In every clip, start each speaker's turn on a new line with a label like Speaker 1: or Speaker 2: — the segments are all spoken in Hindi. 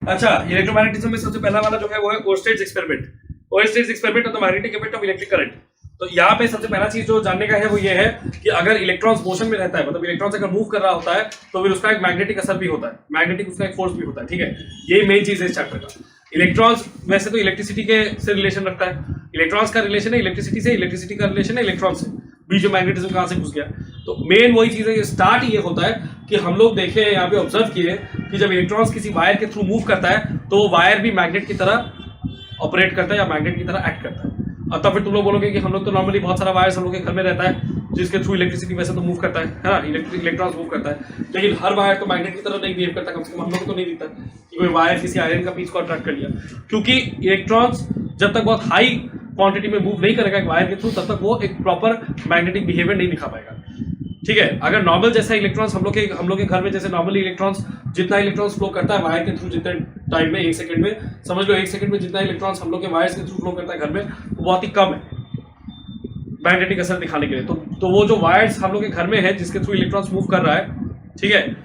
Speaker 1: अच्छा, इलेक्ट्रोमैग्नेटिज्म में सबसे पहला वाला जो है वो है Oersted's experiment. Oersted's experiment of the magnetic effect of electric current. तो यहाँ पे सबसे पहला चीज जो जानने का है वो ये है कि अगर इलेक्ट्रॉन्स मोशन में रहता है, मतलब इलेक्ट्रॉन्स अगर मूव कर रहा होता है तो फिर उसका एक मैग्नेटिक असर भी होता है, मैग्नेटिक उसका एक फोर्स भी होता है। ठीक है, यही मेन चीज है इस चैप्टर का। इलेक्ट्रॉन्स वैसे तो इलेक्ट्रिसिटी के से रिलेशन रखता है, इलेक्ट्रॉन्स का रिलेशन है इलेक्ट्रिसिटी से, इलेक्ट्रिसिटी का रिलेशन है इलेक्ट्रॉन से। बीच में मैग्नेटिज्म कहाँ से घुस गया? तो मेन वही चीज है, स्टार्ट ये होता है कि हम लोग देखे यहाँ पे ऑब्जर्व किए कि जब इलेक्ट्रॉन्स किसी वायर के थ्रू मूव करता है तो वो वायर भी मैग्नेट की तरह ऑपरेट करता है या मैग्नेट की तरह एक्ट करता है। और तब फिर तुम लोग बोलोगे कि हम लोग तो नॉर्मली बहुत सारा वायर्स हम लोग के घर में रहता है जिसके थ्रू इलेक्ट्रिसिटी वैसे तो मूव करता है ना, इलेक्ट्रॉन्स मूव करता है, लेकिन हर वायर तो मैग्नेट की तरह नहीं बिहेव करता। कम से कम हम लोग को तो नहीं दिखता कि कोई वायर किसी आयरन का पीस को अट्रैक्ट कर लिया, क्योंकि इलेक्ट्रॉन्स जब तक बहुत हाई क्वांटिटी में मूव नहीं करेगा एक वायर के थ्रू तब तक वो एक प्रॉपर मैग्नेटिक बिहेवियर नहीं दिखा पाएगा। ठीक है, अगर नॉर्मल जैसा इलेक्ट्रॉन्स हम लोग के घर में जैसे नॉर्मली इलेक्ट्रॉन्स जितना इलेक्ट्रॉन्स फ्लो करता है वायर के थ्रू जितने टाइम में, 1 सेकंड में, समझ लो 1 सेकंड में जितना इलेक्ट्रॉन्स हम लोग के वायर्स के थ्रू फ्लो करता है घर में वो बहुत ही कम है मैग्नेटिक असर दिखाने के लिए। तो वो जो वायर्स हम लोग के घर में है जिसके थ्रू इलेक्ट्रॉन्स मूव कर रहा है, ठीक है,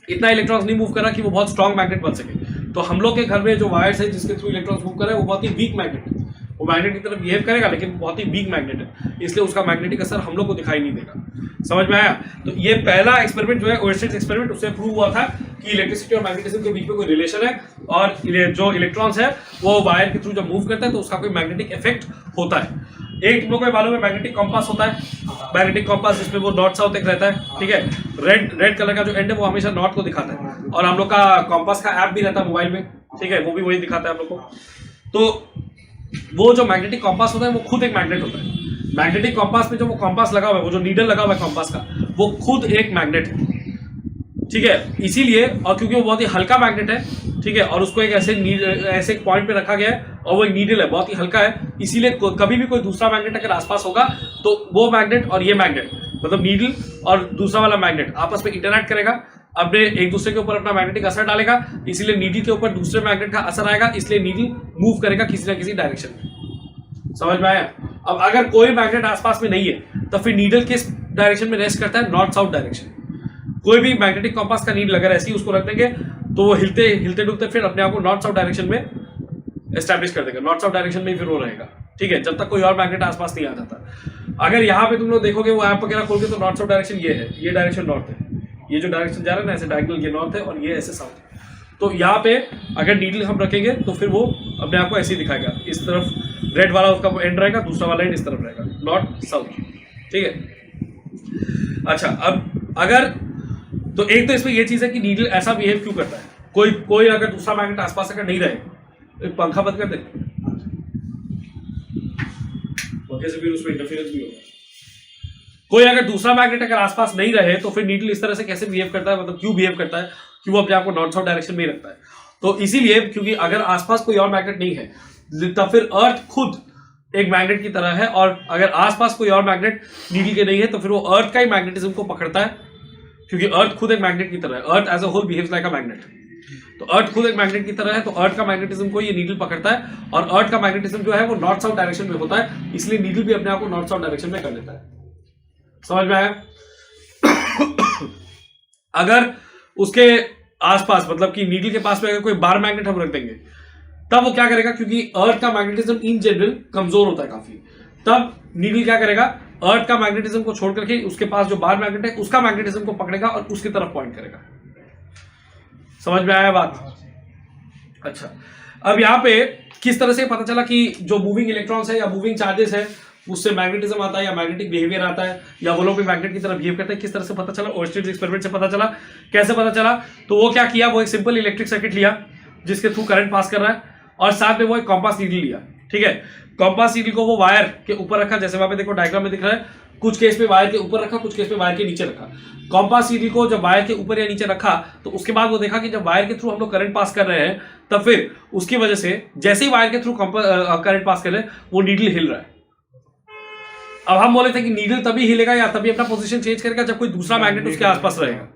Speaker 1: इतना इलेक्ट्रॉन्स नहीं मूव कर रहा कि वो बहुत स्ट्रॉन्ग मैग्नेट बन सके। तो हम लोग के घर में जो वायर्स है जिसके थ्रू इलेक्ट्रॉन्स मूव कर रहा है वो बहुत ही वीक मैग्नेट है, वो मैग्नेट की तरफ बिहेव करेगा लेकिन बहुत ही वीक मैग्नेट है, इसलिए उसका मैग्नेटिक असर हम लोग को दिखाई नहीं देगा। समझ में आया? तो ये पहला एक्सपेरिमेंट जो है ओर्स्टेड्स एक्सपेरिमेंट, उससे प्रूव हुआ था कि इलेक्ट्रिसिटी और मैग्नेटिज्म के बीच में कोई रिलेशन है और जो इलेक्ट्रॉन्स है वो वायर के थ्रू जब मूव करता है तो उसका कोई मैग्नेटिक इफेक्ट होता है। एक तुम लोग को मालूम है मैग्नेटिक कॉम्पास होता है, मैग्नेटिक कॉम्पास जिसमें वो नॉर्थ साउथ एक रहता है। ठीक है, रेड कलर का जो एंड है वो हमेशा नॉर्थ को दिखाता है, और हम लोग का कॉम्पास का ऐप भी रहता है मोबाइल में, ठीक है, वो भी वही दिखाता है हम लोग को। तो वो जो मैग्नेटिक कॉम्पास होता है वो खुद एक मैग्नेट होता है। मैग्नेटिक कॉम्पास में जो वो कॉम्पास लगा हुआ है, वो जो नीडल लगा हुआ है कॉम्पास का, वो खुद एक मैग्नेट है। ठीक है, इसीलिए, और क्योंकि वो बहुत ही हल्का मैग्नेट है, ठीक है, और उसको एक ऐसे पॉइंट पे रखा गया है और वो एक नीडल है, बहुत ही हल्का है, इसीलिए कभी भी कोई दूसरा मैग्नेट अगर आसपास होगा तो वो मैग्नेट और ये मैग्नेट, मतलब नीडल और दूसरा वाला मैग्नेट आपस में इंटरैक्ट करेगा, अपने एक दूसरे के ऊपर अपना मैग्नेटिक असर डालेगा, इसीलिए नीडल के ऊपर दूसरे मैग्नेट का असर आएगा, इसलिए नीडल मूव करेगा किसी ना किसी डायरेक्शन में। समझ में आया? अब अगर कोई मैग्नेट आसपास में नहीं है तो फिर नीडल किस डायरेक्शन में रेस्ट करता है? North south direction. कोई भी मैग्नेटिक कॉम्पास का नीडल अगर ऐसे ही उसको रख देंगे तो वो हिलते डुलते फिर अपने आप को नॉर्थ साउथ डायरेक्शन में एस्टैब्लिश कर देगा, नॉर्थ साउथ डायरेक्शन में ही फिर वो रहेगा। ठीक है, जब तक कोई और मैग्नेट आसपास नहीं आ जाता। अगर यहाँ पे तुम लोग देखोगे वो ऐप वगैरह खोल के तो नॉर्थ साउथ डायरेक्शन ये है, ये डायरेक्शन नॉर्थ है, ये जो डायरेक्शन जा रहा है ना ऐसे डायगोनल, ये नॉर्थ है और ये ऐसे साउथ है। तो यहाँ पे अगर नीडल हम रखेंगे तो फिर वो अपने आप को ऐसे ही दिखाएगा, इस तरफ रेड वाला उसका एंड रहेगा, दूसरा वाला एंड इस तरफ रहेगा, नॉर्थ साउथ। ठीक है, अच्छा, अब अगर तो एक तो इसमें ये चीज है कि नीडल ऐसा बिहेव क्यों करता है। कोई अगर दूसरा मैग्नेट आसपास अगर नहीं रहे, एक पंखा बंद कर दे, पंखे से भी उसमें इंटरफेरेंस भी होगा। कोई अगर दूसरा मैग्नेट अगर आसपास नहीं रहे तो फिर नीडल इस तरह से कैसे बिहेव करता है, मतलब क्यों बिहेव करता है, क्यों अपने आप को नॉर्थ साउथ डायरेक्शन में ही रखता है? तो इसीलिए क्योंकि अगर आसपास कोई और मैग्नेट नहीं है तब फिर अर्थ खुद एक मैग्नेट की तरह है, और अगर आसपास कोई और मैग्नेट नीडल के नहीं है तो फिर वो अर्थ का ही मैग्नेटिज्म को पकड़ता है, क्योंकि अर्थ खुद एक मैग्नेट की तरह है। Earth as a whole behaves like a magnet. तो अर्थ खुद एक मैग्नेट की तरह है, तो अर्थ का मैग्नेटिज्म को ये नीडल पकड़ता है, और अर्थ का मैग्नेटिज्म जो है वो नॉर्थ साउथ डायरेक्शन में होता है, इसलिए नीडल भी अपने आप को नॉर्थ साउथ डायरेक्शन में कर लेता है। समझ में आया? अगर उसके आसपास, मतलब कि नीडल के पास में अगर कोई बार मैग्नेट हम रख देंगे तब वो क्या करेगा, क्योंकि अर्थ का मैग्नेटिज्म इन जनरल कमजोर होता है काफी, तब नीडल क्या करेगा, अर्थ का मैग्नेटिज्म को छोड़ करके उसके पास जो बार मैग्नेट है उसका मैग्नेटिज्म को पकड़ेगा और उसकी तरफ पॉइंट करेगा। समझ में आया बात? अच्छा, अब यहां पे किस तरह से पता चला कि जो मूविंग इलेक्ट्रॉन्स है या मूविंग चार्जेस है उससे मैग्नेटिज्म आता है या मैग्नेटिक बिहेवियर आता है या वो लोग भी मैग्नेट की तरह बिहेव करते हैं, किस तरह से पता चला? ओर्स्टेड्स एक्सपेरिमेंट से पता चला। कैसे पता चला? तो वो क्या किया, वो एक सिंपल इलेक्ट्रिक सर्किट लिया जिसके थ्रू करंट पास कर रहा है, और साथ में वो एक कॉम्पास नीडल लिया। ठीक है, कॉम्पास नीडल को वो वायर के ऊपर रखा, जैसे वहां पे देखो डायग्राम में दिख रहा है, कुछ केस में वायर के ऊपर रखा, कुछ केस में वायर के नीचे रखा। कॉम्पास नीडल को जब वायर के ऊपर या नीचे रखा तो उसके बाद वो देखा कि जब वायर के थ्रू हम लोग करंट पास कर रहे हैं तब फिर उसकी वजह से जैसे ही वायर के थ्रू करंट पास कर रहे हैं वो नीडल हिल रहा है। अब हम बोले थे कि नीडल तभी हिलेगा या तभी अपना पोजीशन चेंज करेगा जब कोई दूसरा मैग्नेट उसके आसपास रहेगा।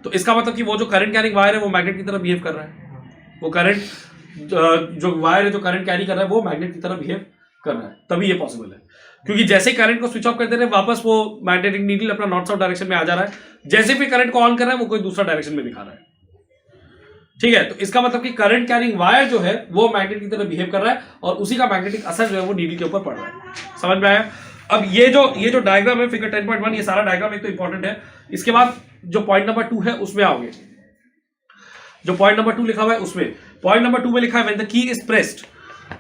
Speaker 1: तो इसका मतलब कि वो जो करंट कैरिंग वायर है वो मैग्नेट की तरह बिहेव कर रहा है, वो करंट जो वायर है जो करंट कैरी कर रहा है वो मैग्नेट की तरह बिहेव कर रहा है, तभी ये पॉसिबल है। क्योंकि जैसे करंट को स्विच ऑफ कर दे रहे हैं वापस वो मैग्नेटिक नीडल अपना नॉर्थ साउथ डायरेक्शन में आ जा रहा है, जैसे भी करंट को ऑन कर रहा है वो कोई दूसरा डायरेक्शन में दिखा रहा है। ठीक है, तो इसका मतलब कि करंट कैरिंग वायर जो है वो मैग्नेट की तरह बिहेव कर रहा है और उसी का मैग्नेटिक असर जो है वो नीडल के ऊपर पड़ रहा है। समझ में आया? अब ये जो डायग्राम है फिगर 10.1, ये सारा डायग्राम एक तो इंपॉर्टेंट है। इसके बाद जो पॉइंट नंबर 2 है उसमें आओगे। जो पॉइंट नंबर 2 लिखा हुआ है उसमें, पॉइंट नंबर 2 में लिखा है when the key is pressed.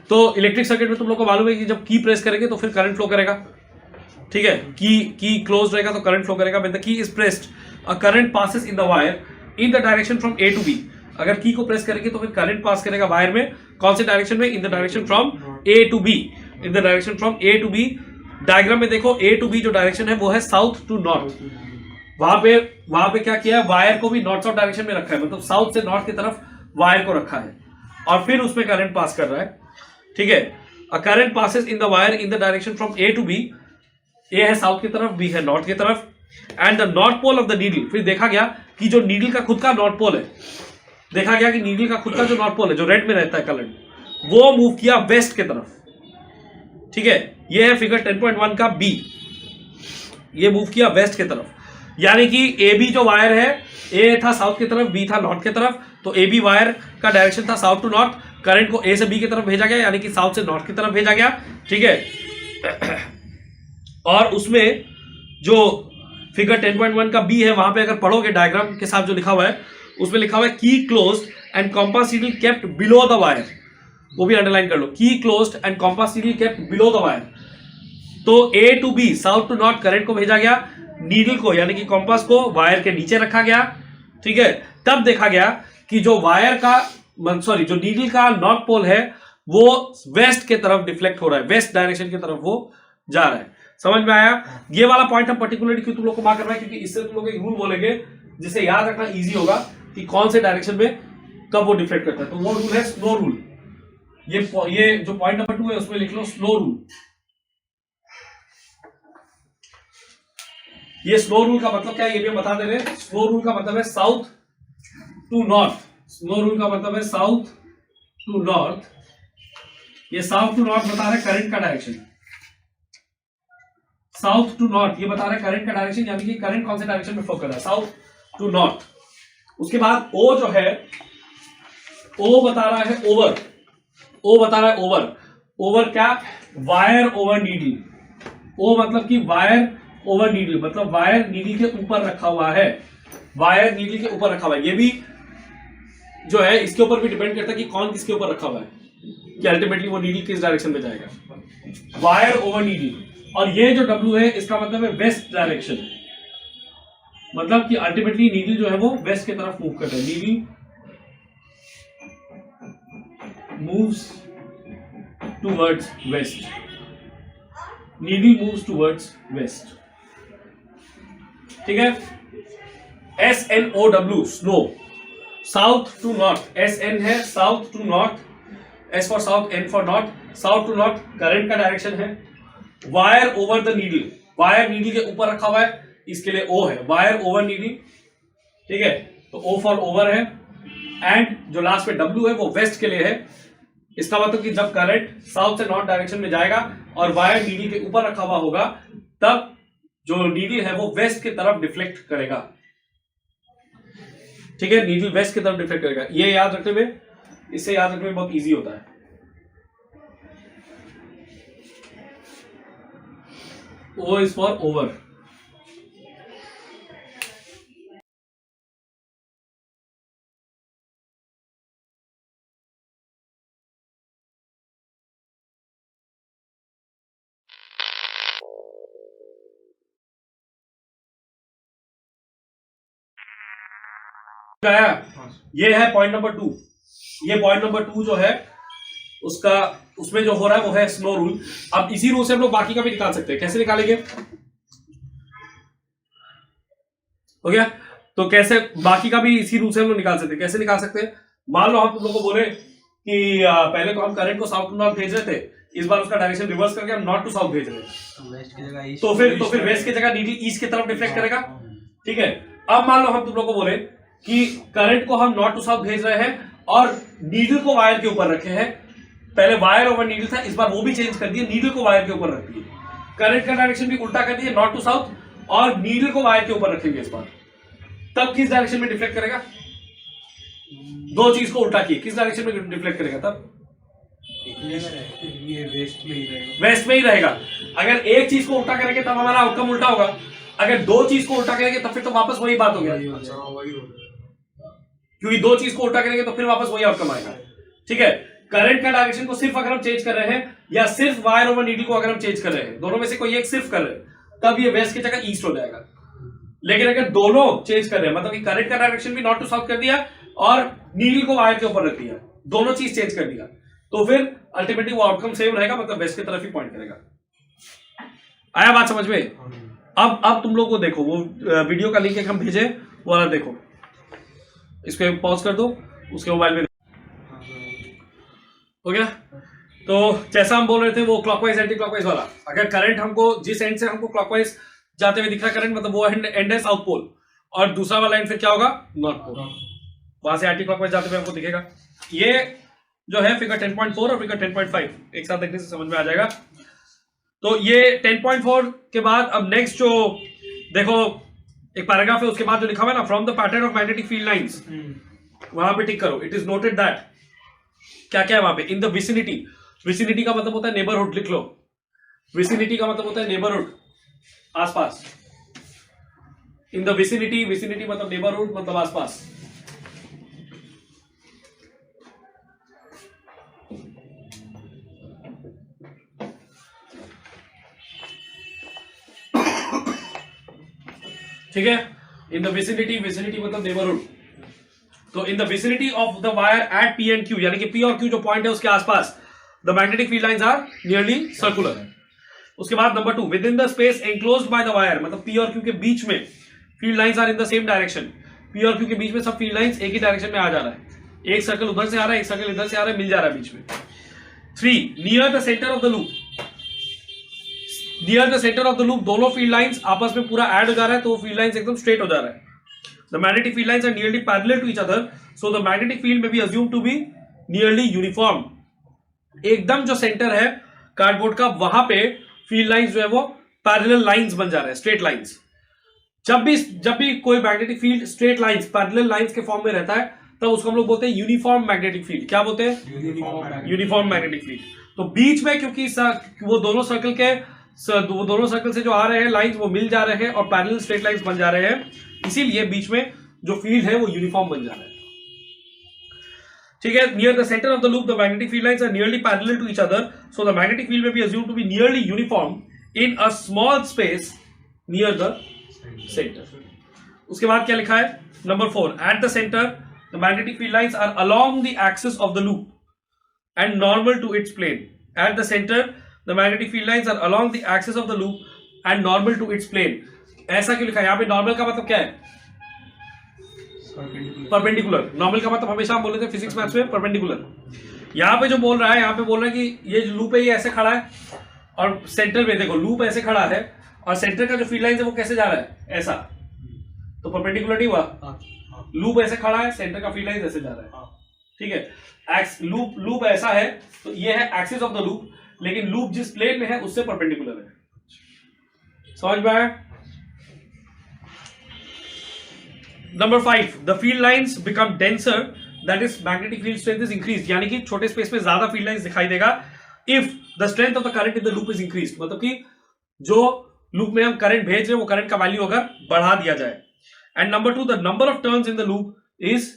Speaker 1: तो इलेक्ट्रिक सर्किट में तुम लोग को मालूम है कि जब की प्रेस करेंगे तो फिर करंट फ्लो करेगा। ठीक है, की क्लोज रहेगा तो करंट फ्लो करेगा। When the key is pressed a current passes in the wire in the direction from A to B. अगर की को प्रेस करेंगे तो फिर करंट पास करेगा वायर में, कौन से डायरेक्शन में? In the direction from A to B. In the direction from A to B. Diagram में देखो ए टू बी जो डायरेक्शन है वो है साउथ टू नॉर्थ। वहां पे क्या किया है, वायर को भी नॉर्थ साउथ डायरेक्शन में रखा है, मतलब साउथ से नॉर्थ की तरफ वायर को रखा है और फिर उसमें करंट पास कर रहा है। ठीक है, a current passes in the wire in the direction from A to B. A है साउथ की तरफ, बी है नॉर्थ की तरफ। And the north pole of the needle, फिर देखा गया कि जो नीडल का खुद का नॉर्थ पोल है, देखा गया कि नीडल का खुद का जो नॉर्थ पोल है जो रेड में रहता है करंट, वो मूव किया वेस्ट की तरफ। ठीक है, ये है फिगर 10.1 का बी, ये मूव किया वेस्ट की तरफ। यानी कि ए बी जो वायर है, ए था साउथ की तरफ, बी था नॉर्थ की तरफ, तो ए बी वायर का डायरेक्शन था साउथ टू नॉर्थ। करंट को ए से बी की तरफ भेजा गया, यानी कि साउथ से नॉर्थ की तरफ भेजा गया। ठीक है, और उसमें जो फिगर 10.1 का बी है वहां पे अगर पढ़ोगे डायग्राम के साथ जो लिखा हुआ है उसमें लिखा हुआ है की closed end compass needle kept below the wire. वो भी अंडरलाइन कर लो, की closed end compass needle kept below the wire. तो A to B south to north current को भेजा गया, नीडल को यानी कि कॉम्पास को वायर के नीचे रखा गया। ठीक है, तब देखा गया कि जो वायर का जो नीडल का नॉर्थ पोल है वो वेस्ट के तरफ डिफ्लेक्ट हो रहा है, वेस्ट डायरेक्शन की तरफ वो जा रहा है। समझ में आया? ये वाला पॉइंट हम पर्टिकुलरली क्यों तुम लोग को मार्क करना है, क्योंकि इससे तुम लोग एक रूल बोलेंगे जिसे याद रखना इजी होगा कि कौन से डायरेक्शन में कब वो डिफ्लेक्ट करता है। तो वो रूल है स्नो रूल। ये जो पॉइंट नंबर 2 है उसमें लिख लो स्नो रूल। ये स्नो रूल का मतलब क्या है ये भी हम बता दे रहे हैं। स्नो रूल का मतलब है south to north. Snow rule का मतलब है साउथ टू नॉर्थ। ये साउथ टू नॉर्थ बता रहा है करंट का डायरेक्शन। साउथ टू नॉर्थ ये बता रहा है करंट का डायरेक्शन, यानी कि करंट कौन से डायरेक्शन में फ्लो कर रहा है, साउथ टू नॉर्थ। उसके बाद ओ जो है, ओ बता रहा है ओवर। ओ बता रहा है ओवर। ओवर क्या? Wire over needle. ओ मतलब कि वायर ओवर नीडल, मतलब वायर नीडल के ऊपर रखा हुआ है। वायर नीडल के ऊपर रखा हुआ है। ये भी जो है इसके ऊपर भी डिपेंड करता है कि कौन किसके ऊपर रखा हुआ है, कि अल्टीमेटली वो नीडल किस डायरेक्शन में जाएगा। Wire over needle. और ये जो W है इसका मतलब है वेस्ट डायरेक्शन, मतलब कि अल्टीमेटली नीडल जो है वो वेस्ट की तरफ मूव करता है। Needle moves towards west. Needle moves towards west. ठीक है, SNOW snow, south to north. SN है south to north, S for south, N for north. South to north current का डायरेक्शन है। Wire over the needle, wire needle के ऊपर रखा हुआ है, इसके लिए O है, वायर ओवर नीडल। ठीक है, तो O फॉर ओवर है। एंड जो लास्ट में W है वो वेस्ट के लिए है। इसका मतलब कि जब करंट साउथ से नॉर्थ डायरेक्शन में जाएगा और वायर नीडल के ऊपर रखा हुआ होगा, तब जो नीडल है वो वेस्ट की तरफ डिफ्लेक्ट करेगा। ठीक है, नीडल वेस्ट की तरफ डिफ्लेक्ट करेगा। ये याद रखने में, इससे याद रखने में बहुत इजी होता है। O is for over। ये है पॉइंट नंबर 2। ये पॉइंट नंबर 2 जो है उसका, उसमें जो हो रहा है वो है स्नो रूल। अब इसी रूल से हम लोग बाकी का भी निकाल सकते हैं। कैसे निकालेंगे? हो गया, तो कैसे बाकी का भी इसी रूल से हम लोग निकाल सकते हैं। कैसे निकाल सकते हैं? मान लो हम तुम लोग को बोले कि पहले तो हम करंट को साउथ टू नॉर्थ भेज रहे थे, इस बार उसका डायरेक्शन रिवर्स करके हम नॉर्थ टू साउथ भेज रहे हैं, तो फिर वेस्ट की जगह नीडल ईस्ट की तरफ डिफ्लेक्ट करेगा। ठीक है, अब मान लो हम तुम लोग को बोले कि करंट को हम नॉर्थ टू साउथ भेज रहे हैं और नीडल को वायर के ऊपर रखे हैं। पहले वायर ओवर नीडल था, इस बार वो भी चेंज कर दिए, नीडल को वायर के ऊपर रख दिए। करंट का डायरेक्शन भी उल्टा कर दिए, नॉर्थ टू साउथ, और नीडल को वायर के ऊपर रखेंगे इस बार। तब किस डायरेक्शन में डिफ्लेक्ट करेगा? दो चीज को उल्टा किए, किस डायरेक्शन में डिफ्लेक्ट करेगा तब?
Speaker 2: ये वेस्ट में ही रहेगा।
Speaker 1: वेस्ट में ही रहेगा। अगर एक चीज को उल्टा करेंगे तब हमारा आउटकम उल्टा होगा, अगर दो चीज को उल्टा करेंगे तब फिर तो वापस वही बात हो गया, क्योंकि दो चीज को उल्टा करेंगे तो फिर वापस वही आउटकम आएगा। ठीक है, करंट का डायरेक्शन को सिर्फ अगर हम चेंज कर रहे हैं या सिर्फ वायर ओवर नीडल को अगर हम चेंज कर रहे हैं, दोनों में से कोई एक सिर्फ कर रहे हैं, तब ये वेस्ट की जगह ईस्ट हो जाएगा। लेकिन अगर दोनों चेंज कर रहे हैं, मतलब कि करंट का डायरेक्शन भी नॉर्थ टू साउथ कर दिया और नीडल को वायर के ऊपर रख दिया, दोनों चीज चेंज कर दिया, तो फिर अल्टीमेटली वो आउटकम सेम रहेगा, मतलब वेस्ट की तरफ ही पॉइंट करेगा। आया बात समझ में? अब तुम लोग को देखो, वो वीडियो का लिंक एक हम भेजे, वो वाला देखो, इसको पॉज कर दो, उसके मोबाइल में हो गया। तो जैसा हम बोल रहे थे वो क्लॉकवाइज एंटी क्लॉकवाइज वाला, अगर करंट हमको जिस एंड से हमको क्लॉकवाइज जाते हुए दिख रहा करंट, मतलब वो एंड है साउथ पोल, और दूसरा वाला एंड फिर क्या होगा? North pole. वहां से एंटी क्लॉकवाइज जाते हुए हमको दिखेगा। ये जो है फिगर 10.4 और फिगर 10.5 एक साथ देखने से समझ में आ जाएगा। तो ये 10.4 के बाद अब नेक्स्ट जो देखो एक पैराग्राफ है, उसके बाद जो लिखा हुआ है ना, from the pattern of magnetic field lines, वहां पे टिक करो। इट इज नोटेड दैट, क्या क्या है वहां पे? इन द विसिनिटी, विसिनिटी का मतलब होता है नेबरहुड, लिख लो। विसिनिटी का मतलब होता है नेबरहुड, आसपास। इन द विसिनिटी, विसिनिटी मतलब नेबरहुड, मतलब आसपास। ठीक है, इन द विसिनिटी, विसिनिटी मतलब नेबरहुड। तो in the vicinity of the wire eight P and Q, यानी कि पी और क्यू जो पॉइंट है उसके आसपास, the magnetic field lines are nearly circular. उसके बाद number 2, within the space enclosed by the wire, मतलब पी और क्यू के बीच में field lines are in the same direction. P और क्यू के बीच में सब फील्ड लाइंस एक ही डायरेक्शन में आ जा रहा है, एक सर्कल उधर से आ रहा है, एक सर्कल इधर से आ रहा है, मिल जा रहा है बीच में। 3, near the centre of the loop, near the centre of the loop दोनों फील्ड लाइंस आपस में पूरा ऐड हो जा रहा है, तो वो फील्ड लाइंस एकदम स्ट्रेट हो जा रहा है। The magnetic field lines are nearly parallel to each other, so the magnetic field may be assumed to be nearly uniform. एकदम जो सेंटर है कार्डबोर्ड का, वहां पे फील्ड लाइंस जो है वो पैरेलल लाइंस बन जा रहे हैं, स्ट्रेट लाइंस। जब भी कोई magnetic field straight lines, parallel lines के फॉर्म में रहता है, तब उसको हम लोग बोलते हैं यूनिफॉर्म मैग्नेटिक फील्ड। क्या बोलते हैं? Uniform magnetic field. तो बीच में क्योंकि वो दोनों सर्कल से जो आ रहे हैं लाइंस वो मिल जा रहे हैं और पैरेलल स्ट्रेट लाइंस बन जा रहे हैं, इसीलिए बीच में जो फील्ड है वो यूनिफॉर्म बन जा रहा है। ठीक है, near the centre of the loop the magnetic field lines are nearly parallel to each other, so the magnetic field may be assumed to be nearly uniform in a small space near the centre. उसके बाद क्या लिखा है? Number 4, at the centre the magnetic field lines are along the axis of the loop and normal to its plane. At the centre the magnetic field lines are along the axis of the loop and normal to its plane. ऐसा क्यों लिखा है? यहां पे नॉर्मल का मतलब क्या है? परपेंडिकुलर। नॉर्मल का मतलब हमेशा हम बोले थे फिजिक्स मैथ्स में परपेंडिकुलर। यहां पे जो बोल रहा है, यहां पे बोल रहा है कि ये जो लूप है ये ऐसे खड़ा है और सेंटर में देखो लूप ऐसे खड़ा है और सेंटर का जो फील्ड लाइन है वो कैसे जा रहा है? ऐसा। तो परपेंडिकुलर नहीं हुआ? लूप ऐसे खड़ा है, सेंटर का फील्ड लाइन ऐसे जा रहा है। ठीक है, लूप ऐसा है तो ये है एक्सिस ऑफ द लूप, लेकिन लूप जिस प्लेन में है उससे परपेंडिकुलर है। समझ में आया? Number 5, the field lines become denser, that is magnetic field strength is increase, यानी कि छोटे स्पेस में ज्यादा फील्ड लाइंस दिखाई देगा if the strength of the current in the loop is increase, मतलब कि जो लूप में हम करंट भेज रहे हैं वो करंट का वैल्यू अगर बढ़ा दिया जाए। And number 2, the number of turns in the loop is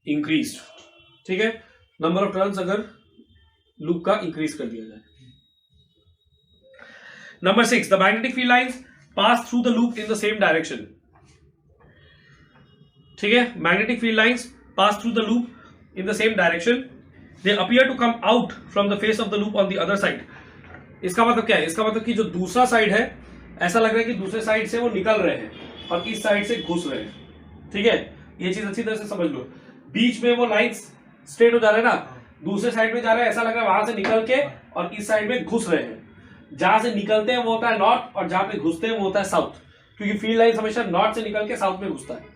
Speaker 1: increase. ठीक है, नंबर ऑफ टर्न्स अगर लूप का इंक्रीज कर दिया जाए। Number 6, the magnetic field lines pass through the loop in the same direction. ठीक है, magnetic field lines pass through the loop in the same direction, they appear to come out from the face of the loop on the other side. इसका मतलब क्या है? इसका मतलब कि जो दूसरा साइड है, ऐसा लग रहा है कि दूसरे साइड से वो निकल रहे हैं और इस साइड से घुस रहे हैं। ठीक है, ये चीज अच्छी तरह से समझ लो। बीच में वो लाइंस स्ट्रेट हो जा रहे हैं ना, दूसरे साइड में जा रहे हैं, ऐसा लग रहा है वहां से निकल के और इस साइड में घुस रहे हैं। जहां से निकलते हैं वो होता है नॉर्थ और जहां पे घुसते हैं वो होता है साउथ, क्योंकि फील्ड लाइंस हमेशा नॉर्थ से निकल के साउथ में घुसता है।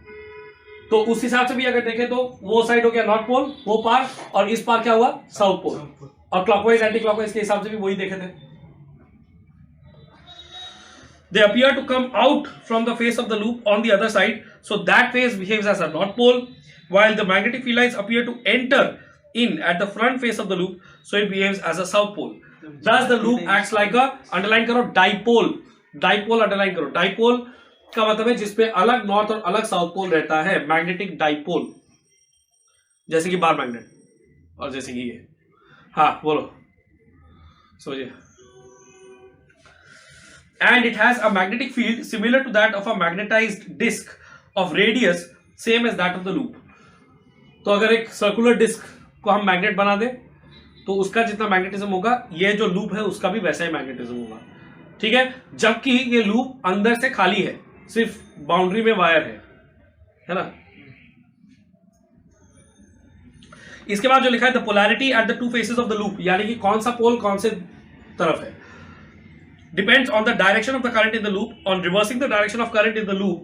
Speaker 1: तो उस हिसाब से भी अगर देखें तो वो साइड हो गया नॉर्थ पोल, वो पार, और इस पार क्या हुआ? South pole. और क्लॉकवाइज एंटी क्लॉकवाइज के हिसाब से भी वही देखे थे। They appear to come out from the face of the loop on the other side, so that face behaves as a north pole while the magnetic field lines appear to enter in at the front face of the loop, so it behaves as a south pole. Thus the loop acts like a, underline करो, dipole. Dipole underline करो. Dipole का मतलब है जिसपे अलग नॉर्थ और अलग साउथ पोल रहता है, मैग्नेटिक डाइपोल, जैसे कि बार मैग्नेट और जैसे कि ये. हाँ बोलो, समझिए. And it has a magnetic field similar to that of a magnetized disc of radius same as that of the loop. तो अगर एक सर्कुलर डिस्क को हम मैग्नेट बना दें तो उसका जितना मैग्नेटिज्म होगा, ये जो लूप है उसका भी वैसा ही मैग्नेटिज्म होगा. ठीक है, जबकि ये लूप अंदर से खाली है, सिर्फ बाउंड्री में वायर है ना. इसके बाद जो लिखा है the polarity at the two faces of the loop, यानी कि कौन सा पोल कौन से तरफ है, depends on the direction of the current in the loop. On reversing the direction of current in the loop,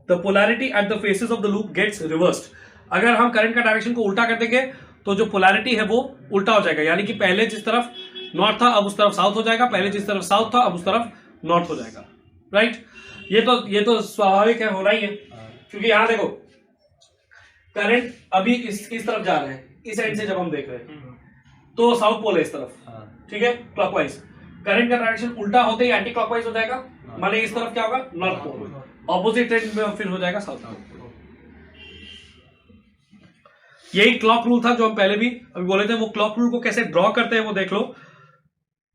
Speaker 1: the polarity at the faces of the loop gets reversed. अगर हम करंट का डायरेक्शन को उल्टा कर देंगे तो जो पोलैरिटी है वो उल्टा हो जाएगा, यानी कि पहले जिस तरफ नॉर्थ था अब उस तरफ साउथ हो जाएगा, पहले जिस तरफ साउथ था अब उस तरफ नॉर्थ हो जाएगा. राइट, ये तो स्वाभाविक है, होना ही है, क्योंकि यहां देखो करंट अभी इस तरफ जा रहा है, इस एंड से जब हम देख रहे हैं तो साउथ पोल है इस तरफ. ठीक है, क्लॉकवाइज. करंट का डायरेक्शन उल्टा होते ही एंटी क्लॉकवाइज हो जाएगा, माने इस तरफ क्या होगा, नॉर्थ पोल. ऑपोजिट एंड में फिर हो जाएगा साउथ पोल. यही क्लॉक रूल था जो हम पहले भी अभी बोले थे. वो क्लॉक रूल को कैसे ड्रॉ करते हैं वो देख लो.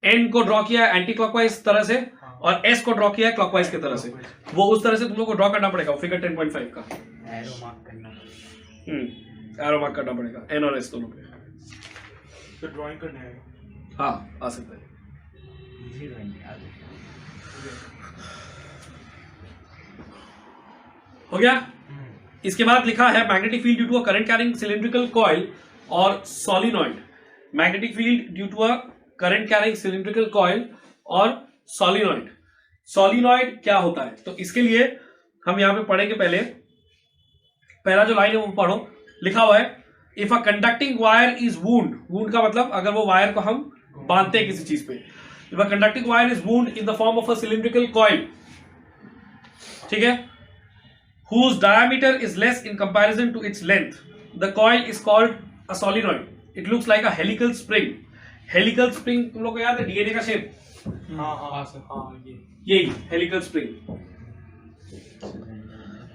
Speaker 1: एन को ड्रॉ किया एंटी क्लॉकवाइज तरह से और एस को ड्रॉ किया है क्लॉकवाइज की तरह से. वो उस तरह से तुम लोग को ड्रॉ करना पड़ेगा. फिगर 10.5 का एरो मार्क करना पड़ेगा एन और एस दोनों पे.
Speaker 2: तो ड्राइंग करने आएगा.
Speaker 1: हाँ, आ सकता है. हो गया. इसके बाद लिखा है magnetic field due to a current carrying cylindrical coil or solenoid. Magnetic field due to a current carrying cylindrical coil or solenoid. Solenoid क्या होता है, तो इसके लिए हम यहां पे पढ़ेंगे. पहला जो लाइन है वो पढ़ो. लिखा हुआ है if a conducting wire is wound. Wound का मतलब अगर वो वायर को हम बांधते हैं किसी चीज पे. If a conducting wire is wound in the form of a cylindrical coil, ठीक है, whose diameter is less in comparison to its length, the coil is called a solenoid. It looks like a helical spring. Helical spring तुम लोग को याद है डीएनए का शेप? यही helical spring.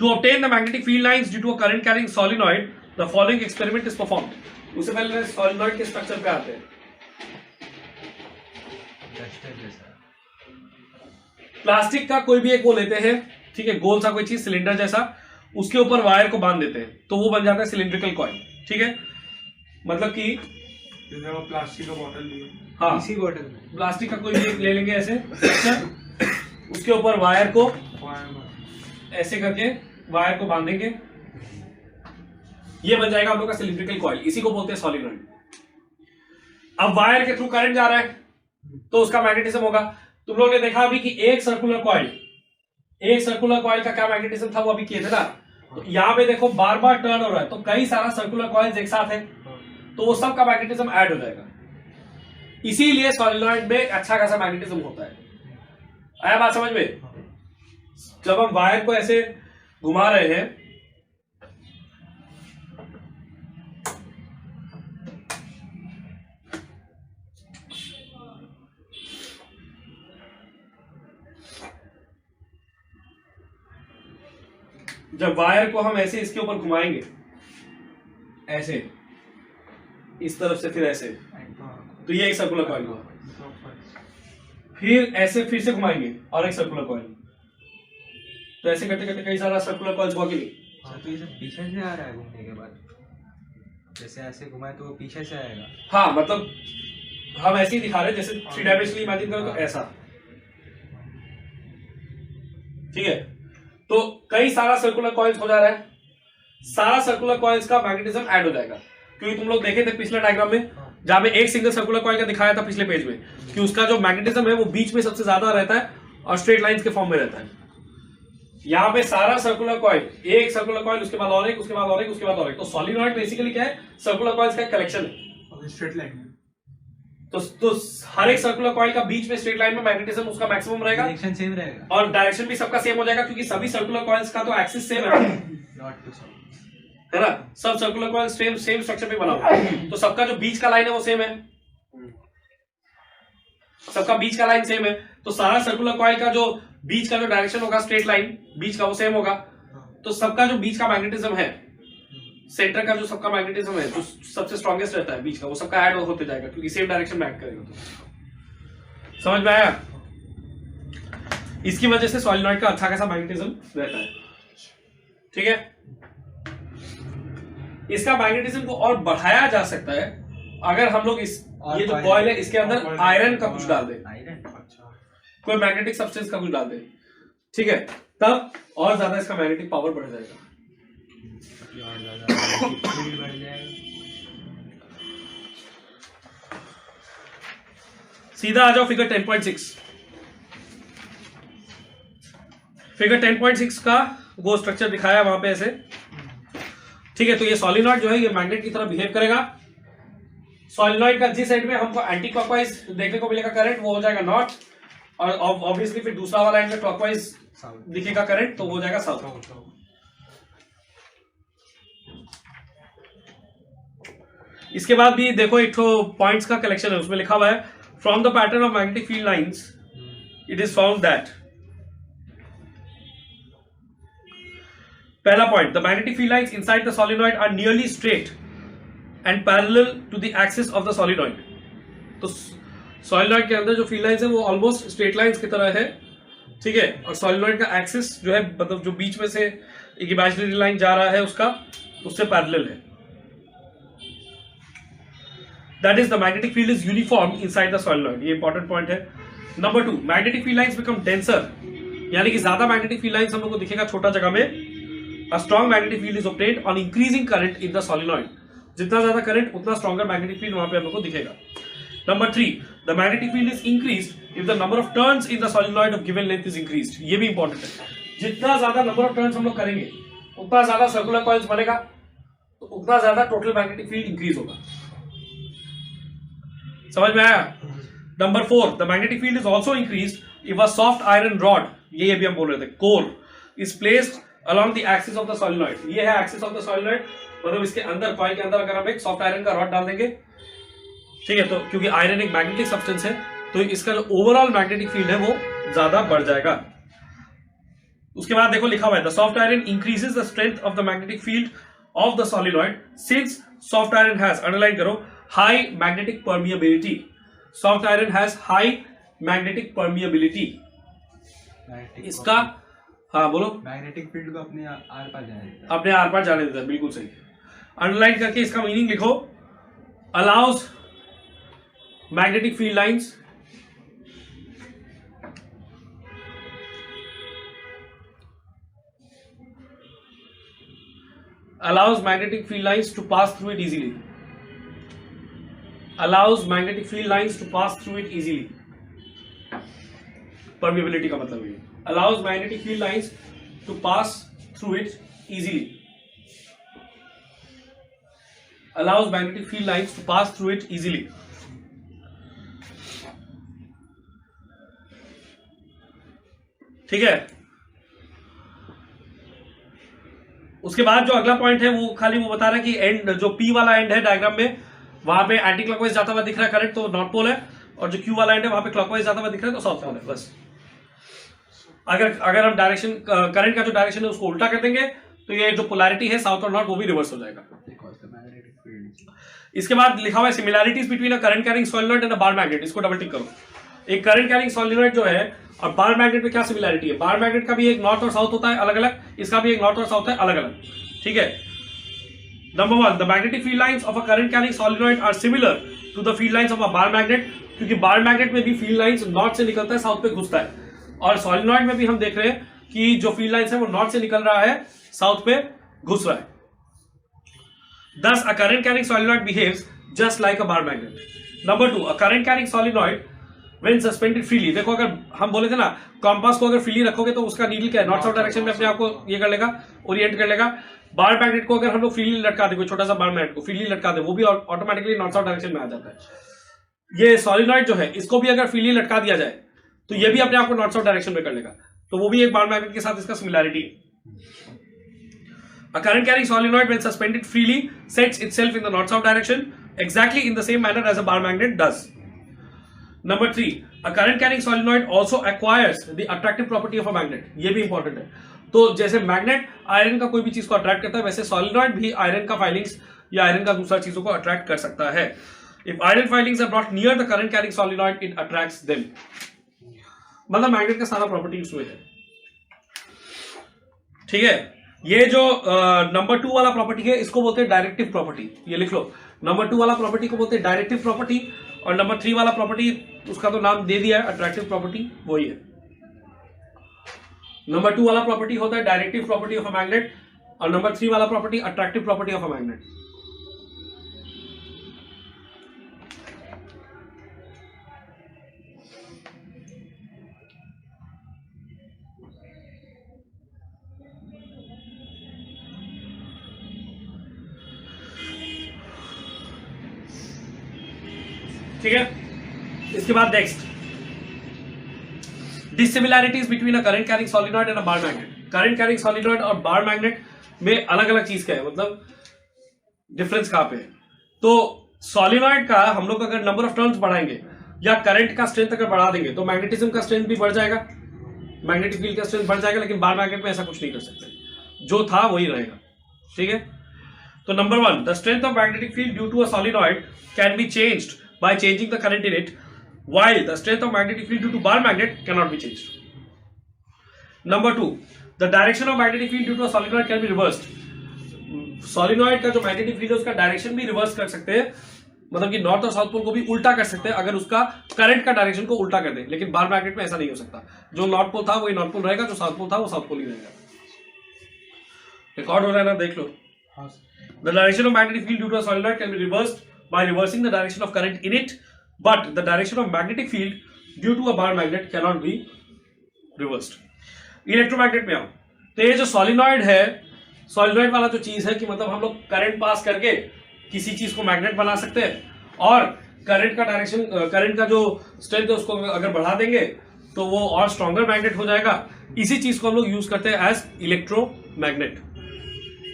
Speaker 1: To obtain the magnetic field lines due to a current carrying solenoid, the following experiment is performed. उससे पहले solenoid के स्ट्रक्चर पे आते हैं. प्लास्टिक का कोई भी एक वो लेते हैं, ठीक है, गोल सा कोई चीज सिलेंडर जैसा, उसके ऊपर वायर को बांध देते हैं तो वो बन जाता है सिलिंड्रिकल कॉइल. ठीक है, मतलब कि
Speaker 2: प्लास्टिक का बॉटल लिए,
Speaker 1: हाँ, इसी बॉटल में प्लास्टिक का कोई भी एक ले लेंगे ऐसे, उसके ऊपर वायर को ऐसे करके वायर को बांधेंगे, ये बन जाएगा हम लोग का सिलिंड्रिकल कॉइल. इसी को बोलते हैं सॉलिनॉइड. अब वायर के थ्रू करंट जा रहा है तो उसका मैग्नेटिज्म होगा. तुम लोगों ने देखा अभी कि एक सर्कुलर कॉइल का क्या मैग्नेटिज्म था वो अभी किए थे ना. तो यहां पे देखो बार बार टर्न हो रहा है तो कई सारा सर्कुलर कॉइल्स एक साथ है तो वो सब का मैग्नेटिज्म ऐड हो जाएगा. इसीलिए सॉलिनॉइड में अच्छा खासा मैग्नेटिज्म होता है. आया बात समझ में? जब हम वायर को ऐसे घुमा रहे हैं जब वायर को हम ऐसे इसके ऊपर घुमाएंगे ऐसे इस तरफ से फिर ऐसे तो ये एक सर्कुलर कॉइल हुआ. फिर ऐसे फिर से घुमाएंगे और एक सर्कुलर कॉइल. तो ऐसे करते करते कई सारा सर्कुलर कॉइल्स हुआ कि नहीं.
Speaker 3: तो ये सब पीछे से आ रहा है घूमने के बाद, जैसे ऐसे घुमाए तो वो पीछे से आएगा.
Speaker 1: हाँ, मतलब हम ऐसे ही दिखा रहे हैं जैसे 3 डायमेंशनली इमेजिन करो तो ऐसा. ठीक है, तो कई सारा सर्कुलर कॉइल्स हो जा रहा है. सारा सर्कुलर कॉइल्स का मैग्नेटिज्म ऐड हो जाएगा. क्योंकि तुम लोग देखे थे पिछले डायग्राम में जहां पे एक सिंगल सर्कुलर कॉइल का दिखाया था पिछले पेज में कि उसका जो मैग्नेटिज्म है वो बीच में सबसे ज्यादा रहता है और स्ट्रेट लाइंस के फॉर्म में रहता है. यहाँ पे सारा सर्कुलर कॉइल, एक सर्कुलर कॉइल उसके बाद और एक, उसके बाद और एक, उसके बाद और एक. तो सॉलिनॉइड बेसिकली क्या है, सर्कुलर कॉइल्स का कलेक्शन है
Speaker 2: स्ट्रेट लाइन में.
Speaker 1: तो हर एक सर्कुलर कॉइल का बीच में स्ट्रेट लाइन में मैग्नेटिज्म उसका मैक्सिमम रहेगा,
Speaker 3: डायरेक्शन सेम रहेगा
Speaker 1: और डायरेक्शन भी सबका सेम हो जाएगा क्योंकि सभी सर्कुलर कॉइल्स का तो एक्सिस सेम है. है ना, सब सर्कुलर कॉइल सेम स्ट्रक्चर पे बना हुआ है, तो सबका जो बीच का लाइन है वो सेम है, सबका बीच का लाइन सेम है, तो सारा सर्कुलर कॉइल का जो बीच का जो डायरेक्शन होगा स्ट्रेट लाइन बीच का वो सेम होगा, तो सबका जो बीच का मैग्नेटिज्म है, सेंटर का जो सबका मैग्नेटिज्म है जो सबसे स्ट्रॉन्गेस्ट रहता है बीच का, वो सबका ऐड होते जाएगा क्योंकि सेम डायरेक्शन में ऐड करेगा। तो समझ में आया? इसकी वजह से सॉलिनॉइड का अच्छा खासा मैग्नेटिज्म रहता है। ठीक है, इसका मैग्नेटिज्म को और बढ़ाया जा सकता है अगर हम लोग इस ये जो कॉइल है इसके अंदर आयरन का कुछ डाल दें,
Speaker 3: आयरन
Speaker 2: अच्छा
Speaker 1: कोई मैग्नेटिक सब्सटेंस का कुछ डाल दें, ठीक है, तब और ज्यादा इसका मैग्नेटिक पावर बढ़ जाएगा।
Speaker 3: और ज्यादा बढ़ जाएगा।
Speaker 1: सीधा आ जाओ फिगर 10.6। फिगर 10.6 का वो स्ट्रक्चर दिखाया वहां पे ऐसे, ठीक है। तो ये सॉलिनॉइड जो है ये मैग्नेट की तरह बिहेव करेगा। सॉलिनॉइड का जिस एंड में हमको एंटी क्लॉकवाइज देखने को मिलेगा करंट वो हो जाएगा नॉर्थ, और ऑब्वियसली फिर दूसरा वाला एंड में क्लॉकवाइज दिखेगा करंट तो वो हो जाएगा साउथ। इसके बाद भी देखो एक तो पॉइंट्स का कलेक्शन है, उसमें लिखा हुआ है from the pattern of magnetic field lines it is found that, पहला point, the magnetic field lines inside the solenoid are nearly straight and parallel to the axis of the solenoid. तो सॉलिनॉइड के अंदर जो फील्ड लाइंस है वो ऑलमोस्ट स्ट्रेट लाइंस की तरह है, ठीक है, और सॉलिनॉइड का एक्सिस जो है मतलब जो बीच में से एक इमेजिनरी लाइन जा रहा है उसका उससे पैरेलल है। That is the magnetic field is uniform inside the solenoid, ये इंपॉर्टेंट पॉइंट है। Number 2, magnetic field lines become denser, यानी कि ज्यादा मैग्नेटिक फील्ड लाइंस हम लोग को दिखेगा छोटा जगह में। A strong magnetic field is obtained on increasing current in the solenoid, जितना ज्यादा करंट उतना स्ट्रॉन्गर मैग्नेटिक फील्ड वहां पे हम लोग को दिखेगा। Number 3, the magnetic field is increased if the number of turns in the solenoid of given length is increased, ये भी इंपॉर्टेंट है। जितना ज्यादा नंबर ऑफ टर्न्स हम लोग करेंगे उतना ज्यादा सर्कुलर कॉइल्स बनेगा, तो उतना ज्यादा टोटल मैग्नेटिक फील्ड इंक्रीज होगा। समझ में आया? Number 4, the magnetic field is also increased if a soft iron rod, ये भी हम बोल रहे थे, core is placed along the axis of the solenoid, ये है axis of the solenoid, मतलब इसके अंदर कॉइल के अंदर अगर हम एक सॉफ्ट आयरन का रॉड डाल देंगे, ठीक है, तो क्योंकि आयरन एक मैग्नेटिक सब्सटेंस है तो इसका जो ओवरऑल मैग्नेटिक फील्ड है वो ज्यादा बढ़ जाएगा। उसके बाद देखो लिखा हुआ है the soft iron increases the strength of the magnetic field of the solenoid since soft iron has, underline करो, high magnetic permeability. Soft iron has high magnetic permeability. इसका हाँ बोलो,
Speaker 3: मैग्नेटिक फील्ड को अपने आर पार जाने देता है,
Speaker 1: अपने आर पार जाने देता है, बिल्कुल सही। अंडरलाइन करके इसका मीनिंग लिखो, allows magnetic field lines allows magnetic field lines to pass through it easily, allows magnetic field lines to pass through it easily, permeability का मतलब ये, allows magnetic field lines to pass through it easily, allows magnetic field lines to pass through it easily। ठीक है, उसके बाद जो अगला पॉइंट है वो खाली वो बता रहा है कि एंड जो पी वाला एंड है डायग्राम में वहां पे एंटी क्लॉकवाइज जाता हुआ दिख रहा है करंट, तो नॉर्थ पोल है, और जो क्यू वाला एंड है वहां पे क्लॉकवाइज जाता हुआ दिख रहा है तो साउथ पोल है। बस अगर हम डायरेक्शन करंट का जो डायरेक्शन है उसको उल्टा कर देंगे तो ये जो पोलैरिटी है साउथ और नॉर्थ वो भी रिवर्स हो जाएगा। इसके बाद लिखा हुआ है similarities between a current carrying solenoid and a bar magnet, इसको डबल टिक करो। एक करंट कैरिंग सॉलिनॉइड जो है और बार मैग्नेट में क्या सिमिलैरिटी है, बार मैग्नेट का भी एक नॉर्थ और साउथ होता है अलग अलग, इसका भी एक नॉर्थ और साउथ है अलग अलग, ठीक है। Number 1, the magnetic field lines of a current carrying solenoid are similar to the field lines of a bar magnet, क्योंकि बार मैग्नेट में भी फील्ड लाइंस नॉर्थ से निकलता है साउथ पे घुसता है, और सॉलिनॉइड में भी हम देख रहे हैं कि जो फील्ड लाइंस है वो नॉर्थ से निकल रहा है साउथ पे घुस रहा है। Thus, a current carrying solenoid behaves just like a bar magnet. Number 2, a current carrying solenoid when suspended freely, देखो अगर हम बोले थे ना कॉम्पास को अगर फ्रीली रखोगे तो उसका नीडल क्या है, नॉर्थ साउथ डायरेक्शन में अपने आप को ये कर लेगा, ओरिएंट कर लेगा। बार मैग्नेट को अगर हम लोग फ्रीली लटका दे, कोई छोटा सा बार मैग्नेट को फ्रीली लटका दे, वो भी ऑटोमेटिकली नॉर्थ साउथ डायरेक्शन में आ जाता है। ये सॉलिनॉइड जो है इसको भी अगर फ्रीली लटका दिया जाए तो ये भी अपने आप को नॉर्थ साउथ डायरेक्शन में कर लेगा, तो वो भी एक बार मैग्नेट के साथ इसका सिमिलैरिटी है। A current carrying solenoid when suspended freely sets itself in the north-south direction exactly in the same manner as a bar magnet does. Number 3, a current carrying solenoid also acquires the attractive property of a magnet. ये भी important है. तो जैसे मैग्नेट आयरन का कोई भी चीज को अट्रैक्ट करता है, वैसे सोलिनॉइड भी आयरन का फाइलिंग्स या आयरन का दूसरा चीजों को अट्रैक्ट कर सकता है. If iron filings are brought near the current carrying solenoid, it attracts them. मतलब मैग्नेट का सारा प्रॉपर्टी उसमें है. ठीक है. ये जो नंबर 2 वाला प्रॉपर्टी है इसको बोलते हैं डायरेक्टिव प्रॉपर्टी. ये लिख लो. नंबर 2 वाला प्रॉपर्टी को बोलते हैं डायरेक्टिव प्रॉपर्टी और नंबर 3 वाला प्रॉपर्टी उसका तो नाम दे दिया है, अट्रैक्टिव प्रॉपर्टी, वही है. नंबर 2 वाला प्रॉपर्टी होता है directive property of a magnet और नंबर 3 वाला property attractive property of a magnet. ठीक है. इसके बाद next dissimilarities between a current carrying solenoid and a bar magnet. Current carrying solenoid और बार मैग्नेट में अलग अलग चीज का है, मतलब डिफरेंस कहां पे है. तो सॉलिनॉइड का हम लोग अगर नंबर ऑफ टर्न्स बढ़ाएंगे या करंट का स्ट्रेंथ अगर बढ़ा देंगे तो मैग्नेटिज्म का स्ट्रेंथ भी बढ़ जाएगा, मैग्नेटिक फील्ड का स्ट्रेंथ बढ़ जाएगा. लेकिन बार मैग्नेट में ऐसा कुछ नहीं कर सकते, जो था वही रहेगा. ठीक है. तो number 1, the strength of magnetic field due to a solenoid can be changed by changing the current in it, while the strength of magnetic field due to bar magnet cannot be changed. Number 2, the direction of magnetic field due to a solenoid can be reversed. Solenoid का जो magnetic field है उसका डायरेक्शन भी रिवर्स कर सकते हैं, मतलब कि नॉर्थ और साउथ पोल को भी उल्टा कर सकते हैं अगर उसका करंट का डायरेक्शन को उल्टा कर दे. लेकिन बार मैग्नेट में ऐसा नहीं हो सकता. जो नॉर्थ पोल था वही नॉर्थ पोल रहेगा, जो साउथ पोल था वो साउथ पोल ही रहेगा. रिकॉर्ड हो रहा है ना, देख लो. The direction of magnetic field due to a solenoid can be reversed by reversing the direction of current in it, but the direction of magnetic field due to a bar magnet cannot be reversed. Electromagnet में आओ. तो ये जो सोलिनॉइड है, सोलिनॉइड वाला जो चीज है कि मतलब हम लोग करंट पास करके किसी चीज को मैग्नेट बना सकते हैं और करंट का डायरेक्शन, करंट का जो स्ट्रेंथ है उसको अगर बढ़ा देंगे तो वो और स्ट्रॉन्गर मैग्नेट हो जाएगा. इसी चीज को हम लोग यूज करते हैं एज इलेक्ट्रोमैग्नेट,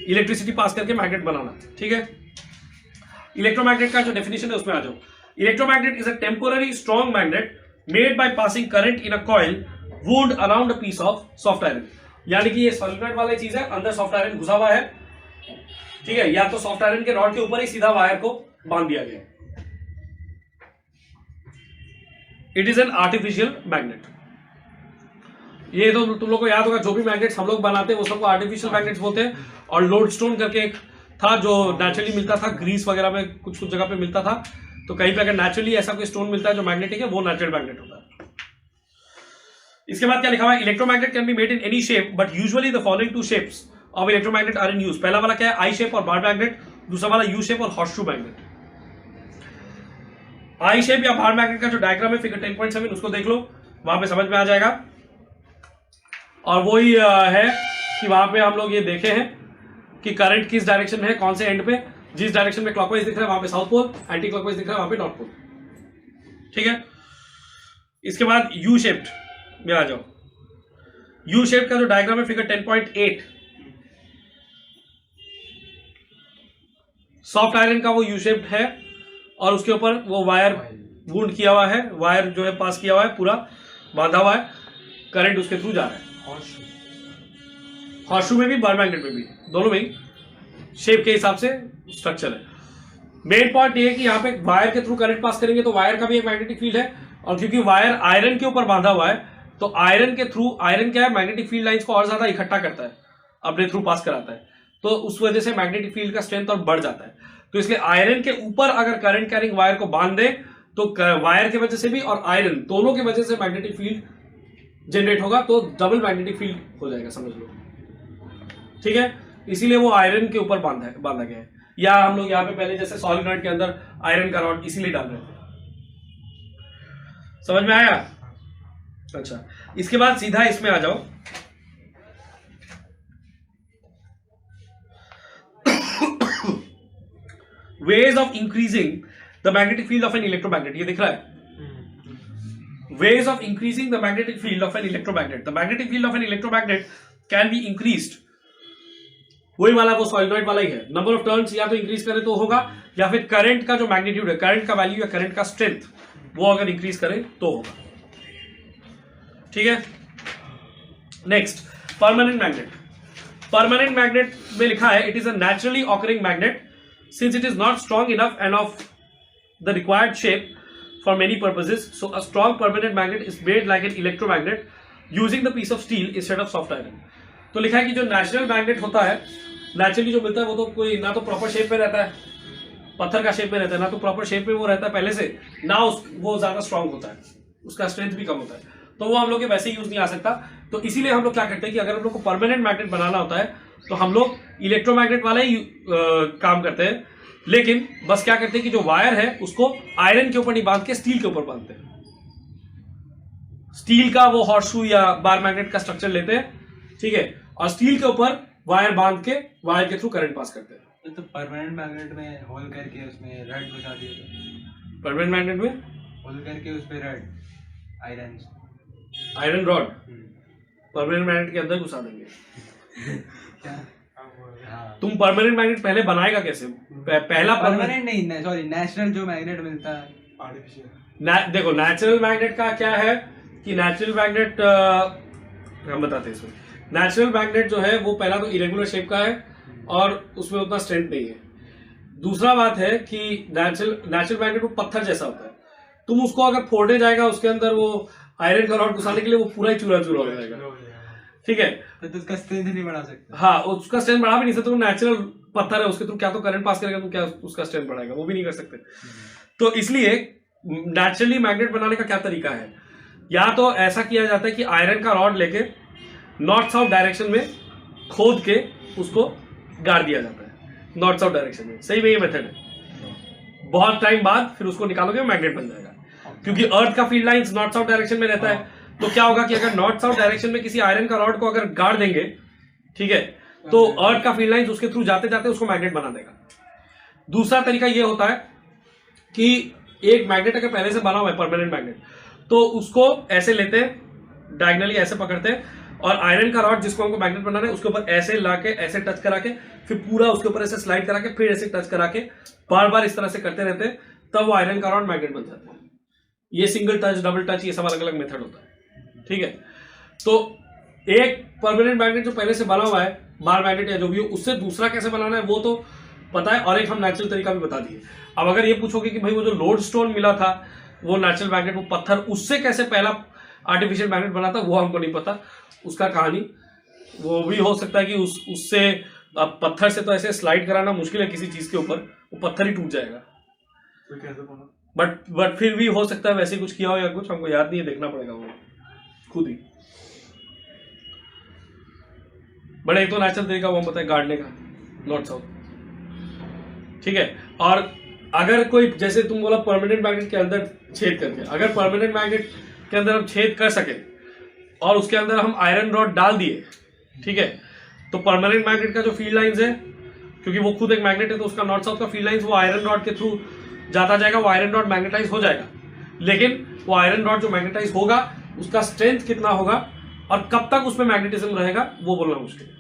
Speaker 1: इलेक्ट्रिसिटी पास करके मैग्नेट बनाना. ठीक है. इलेक्ट्रोमैग्नेट का जो डेफिनेशन है उसमें आ जाओ. Electromagnet is a temporary strong magnet made by passing current in a coil wound around a piece of soft iron. यानी कि ये सॉलिनॉइड वाला चीज है, अंदर सॉफ्ट आयरन घुसा हुआ है. ठीक है. या तो सॉफ्ट आयरन के रॉड के ऊपर ही सीधा वायर को बांध दिया गया. It is an artificial magnet. ये तो तुम लोग को याद होगा, जो भी मैग्नेट्स हम लोग बनाते हैं वो सबको आर्टिफिशियल मैग्नेट्स बोलते हैं. और लोडस्टोन करके एक था जो नेचुरली मिलता था, ग्रीस वगैरह में कुछ कुछ जगह पे मिलता था. तो कहीं पे अगर नेचुरली ऐसा कोई स्टोन मिलता है जो मैग्नेटिक है, वो नेचुरल मैग्नेट होता है. इसके बाद क्या लिखा हुआ है? Electromagnet can be made in any shape but usually the following 2 shapes of electromagnet are in use. पहला वाला क्या है? आई शेप और बार मैग्नेट. दूसरा वाला यू शेप और हॉर्सशू मैग्नेट. आई शेप या बार मैग्नेट का जो डायग्राम है फिगर 10.7 उसको देख लो, वहां पे समझ में आ जाएगा. और वही है कि वहां पे हम लोग ये देखे हैं कि करंट किस डायरेक्शन में है, कौन से एंड पे. जिस डायरेक्शन में क्लॉकवाइज दिख रहा है वहां पे साउथ पोल, एंटी क्लॉकवाइज दिख रहा है वहां पे नॉर्थ पोल. ठीक है. इसके बाद यू शेप्ड में आ जाओ. यू शेप का जो डायग्राम है फिगर 10.8, सॉफ्ट आयरन का वो यू शेप्ड है और उसके ऊपर वो वायर वुंड किया हुआ है, वायर जो है पास किया हुआ है, पूरा बांधा हुआ है, करंट उसके थ्रू जा रहा है. हॉर्सशू में भी बार मैग्नेट में भी, दोनों में ही शेप के हिसाब से स्ट्रक्चर है. मेन पॉइंट ये है कि यहाँ पे वायर के थ्रू करंट पास करेंगे तो वायर का भी एक मैग्नेटिक फील्ड है. और क्योंकि वायर आयरन के ऊपर बांधा हुआ है तो आयरन के थ्रू, आयरन क्या है, मैग्नेटिक फील्ड लाइंस को और ज्यादा इकट्ठा करता है, अपने थ्रू पास कराता है. तो उस वजह से मैग्नेटिक फील्ड का स्ट्रेंथ और बढ़ जाता है. तो इसलिए आयरन के ऊपर अगर करंट कैरिंग वायर को बांध दे तो वायर की वजह से भी और आयरन दोनों की वजह से मैग्नेटिक फील्ड जनरेट होगा, तो डबल मैग्नेटिक फील्ड हो जाएगा, समझ लो. ठीक है. इसीलिए वो आयरन के ऊपर बांधा गया है. या हम लोग यहाँ पे पहले जैसे सॉलिनॉइड के अंदर आयरन का रॉड इसीलिए डाल रहे थे. समझ में आया? अच्छा. इसके बाद सीधा इसमें आ जाओ. ways of increasing the magnetic field of an electromagnet. ये दिख रहा है. Ways of increasing the magnetic field of an electromagnet. The magnetic field of an electromagnet can be increased वही वाला वो सॉलिनॉइड वाला ही है। नंबर ऑफ टर्न्स या तो इंक्रीज करे तो होगा, या फिर करंट का जो मैग्नीट्यूड है, करंट का वैल्यू या करंट का स्ट्रेंथ वो अगर इंक्रीज करे तो होगा। ठीक है, next permanent magnet. Permanent magnet में लिखा है it is a naturally occurring magnet since it is not strong enough and of the required shape for many purposes, so a strong permanent magnet is made like an electromagnet using the piece of steel instead of soft iron। तो लिखा है कि जो नेचुरल मैग्नेट होता है, नेचुरली जो मिलता है वो तो कोई ना तो प्रॉपर शेप में रहता है, पत्थर का शेप में रहता है, ना तो प्रॉपर शेप में वो रहता है पहले से, ना वो ज्यादा स्ट्रांग होता है, उसका स्ट्रेंथ भी कम होता है, तो वो हम लोग के वैसे यूज नहीं आ सकता। तो इसीलिए हम लोग क्या करते हैं कि अगर हम लोग को परमानेंट मैग्नेट बनाना होता है तो हम लोग इलेक्ट्रोमैग्नेट वाला ही काम करते हैं, लेकिन बस क्या करते हैं कि जो वायर है उसको आयरन के ऊपर नहीं बांध के स्टील के ऊपर बांधते हैं। स्टील का वो हॉर्सशू या बार मैग्नेट का स्ट्रक्चर लेते हैं, ठीक है, और स्टील के ऊपर वायर बांध के वायर के थ्रू करंट पास करते हैं।
Speaker 3: तो परमानेंट मैग्नेट में होल करके उसमें रड घुसा दिए,
Speaker 1: परमानेंट मैग्नेट में
Speaker 3: होल करके उस पे rod
Speaker 1: iron rod permanent magnet के अंदर घुसा देंगे।
Speaker 3: क्या? हाँ।
Speaker 1: तुम परमानेंट मैग्नेट पहले बनाएगा कैसे? पहला
Speaker 3: परमानेंट नहीं, सॉरी, नेचुरल जो मैग्नेट मिलता है
Speaker 2: आर्टिफिशियल।
Speaker 1: देखो नेचुरल मैग्नेट का क्या है कि नेचुरल मैग्नेट हम बताते हैं इसमें। नेचुरल मैग्नेट जो है वो पहला तो इरेगुलर शेप का है और उसमें उतना स्ट्रेंथ नहीं है। दूसरा बात है कि नेचुरल मैग्नेट वो पत्थर जैसा होता है, तुम उसको अगर फोड़ने जाएगा उसके अंदर वो आयरन का रॉड घुसाने के लिए वो पूरा ही चूरा चूरा हो जाएगा, ठीक है,
Speaker 3: तो उसका स्ट्रेंथ नहीं बढ़ा सकते।
Speaker 1: हाँ, उसका स्ट्रेंथ बढ़ा भी नहीं सकते। तो नेचुरल पत्थर है, उसके थ्रू क्या तो करंट पास करेगा, तो क्या उसका स्ट्रेंथ बढ़ाएगा, वो भी नहीं कर सकते। तो इसलिए नेचुरली मैग्नेट बनाने का क्या तरीका है, या तो ऐसा किया जाता है कि आयरन का रॉड लेके नॉर्थ साउथ डायरेक्शन में खोद के उसको गाड़ दिया जाता है, नॉर्थ साउथ डायरेक्शन में। सही में ये मेथड है, बहुत टाइम बाद फिर उसको निकालोगे मैग्नेट बन जाएगा, क्योंकि अर्थ का field lines north south direction में रहता है। तो क्या होगा कि अगर नॉर्थ साउथ डायरेक्शन में किसी आयरन का रॉड को अगर गाड़ देंगे, ठीक है, तो अर्थ का फील्ड लाइंस उसके थ्रू जाते जाते उसको मैग्नेट बना देगा। दूसरा तरीका ये होता है कि एक मैग्नेट अगर पहले से बना हुआ है परमानेंट मैग्नेट, तो उसको ऐसे लेते हैं, डायगनली ऐसे पकड़ते हैं, और आयरन का रॉड जिसको हमको मैग्नेट बनाना है उसके ऊपर ऐसे लाके ऐसे टच करा के फिर पूरा उसके ऊपर ऐसे स्लाइड करा के फिर ऐसे टच करा के बार बार इस तरह से करते रहते हैं, तब वो आयरन का रॉड मैग्नेट बन जाता है। ये सिंगल टच, डबल टच, ये सब अलग अलग मेथड होता है, ठीक है। तो एक परमानेंट मैग्नेट जो पहले से बना हुआ है, बार मैग्नेट या जो भी हो, उससे दूसरा कैसे बनाना है वो तो पता है, और एक हम नेचुरल तरीका भी बता दिए। अब अगर ये पूछोगे कि भाई वो जो लोड स्टोन मिला था वो नेचुरल मैग्नेट, वो पत्थर, उससे कैसे पहला आर्टिफिशियल मैग्नेट बना था, वो हमको नहीं पता, उसका कहानी वो भी हो सकता है कि उससे पत्थर से तो ऐसे स्लाइड कराना मुश्किल है किसी चीज के ऊपर, वो पत्थर ही टूट जाएगा।
Speaker 2: तो कैसे बना?
Speaker 1: बट फिर भी हो सकता है वैसे कुछ किया हो या कुछ, हमको याद नहीं है, देखना पड़ेगा वो खुद ही। बट एक तो नेचुरल तरीका वो हम बताए गाड़ने का नॉर्थ साउथ, ठीक है। और अगर कोई, जैसे तुम बोला परमानेंट मैग्नेट के अंदर छेद करके, अगर परमानेंट मैग्नेट के अंदर हम छेद कर सके और उसके अंदर हम आयरन रॉड डाल दिए, ठीक है, तो परमानेंट मैग्नेट का जो फील्ड लाइंस है, क्योंकि वो खुद एक मैग्नेट है, तो उसका नॉर्थ साउथ का फील्ड लाइंस वो आयरन रॉड के थ्रू जाता जाएगा, वो आयरन रॉड मैग्नेटाइज हो जाएगा। लेकिन वो आयरन रॉड जो मैग्नेटाइज होगा उसका स्ट्रेंथ कितना होगा और कब तक उसमें मैग्नेटिज्म रहेगा वो बोलना मुश्किल है,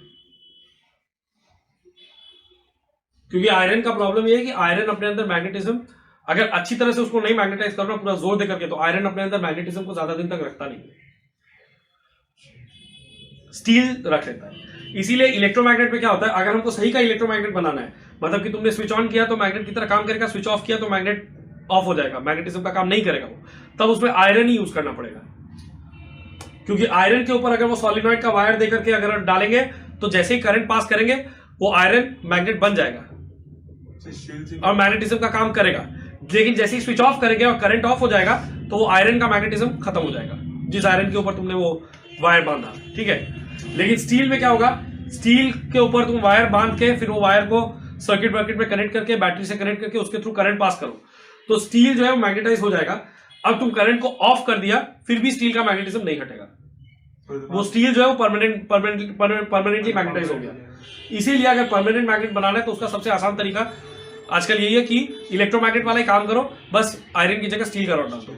Speaker 1: क्योंकि आयरन का प्रॉब्लम ये है कि आयरन अपने अंदर मैग्नेटिज्म, अगर अच्छी तरह से उसको नहीं मैग्नेटाइज करना पूरा जोर दे करके, तो आयरन अपने अंदर मैग्नेटिज्म को ज्यादा दिन तक रखता नहीं है, स्टील रख लेता है। इसीलिए इलेक्ट्रोमैग्नेट में क्या होता है, अगर हमको सही का इलेक्ट्रोमैग्नेट बनाना है, मतलब कि तुमने स्विच ऑन किया तो मैग्नेट की तरह काम करेगा, स्विच ऑफ किया तो मैग्नेट ऑफ हो जाएगा, मैग्नेटिज्म का काम नहीं करेगा वो, तब उसमें आयरन ही यूज करना पड़ेगा। क्योंकि आयरन के ऊपर अगर वो सॉलिनॉइड का वायर देकर के अगर डालेंगे तो जैसे ही करंट पास करेंगे वो आयरन मैग्नेट बन जाएगा और मैग्नेटिज्म का काम करेगा। लेकिन जैसे ही स्विच ऑफ करेंगे और करंट ऑफ हो जाएगा तो वो आयरन का मैग्नेटिज्म खत्म हो जाएगा, जिस आयरन के ऊपर तुमने वो वायर बांधा, ठीक है। लेकिन स्टील में क्या होगा, स्टील के ऊपर तुम वायर बांध के फिर वो वायर को सर्किट वर्किट में कनेक्ट करके, बैटरी से कनेक्ट करके उसके थ्रू करंट पास करो, तो स्टील जो है वो मैग्नेटाइज हो जाएगा। अब तुम करंट को ऑफ कर दिया फिर भी स्टील का मैग्नेटिज्म नहीं हटेगा, वो स्टील जो है वो परमानेंटली मैग्नेटाइज हो गया। इसीलिए अगर परमानेंट मैग्नेट बनाना है तो उसका सबसे आसान तरीका आजकल यही है कि इलेक्ट्रोमैग्नेट वाला ही काम करो, बस आयरन की जगह स्टील का रॉड डाल दो।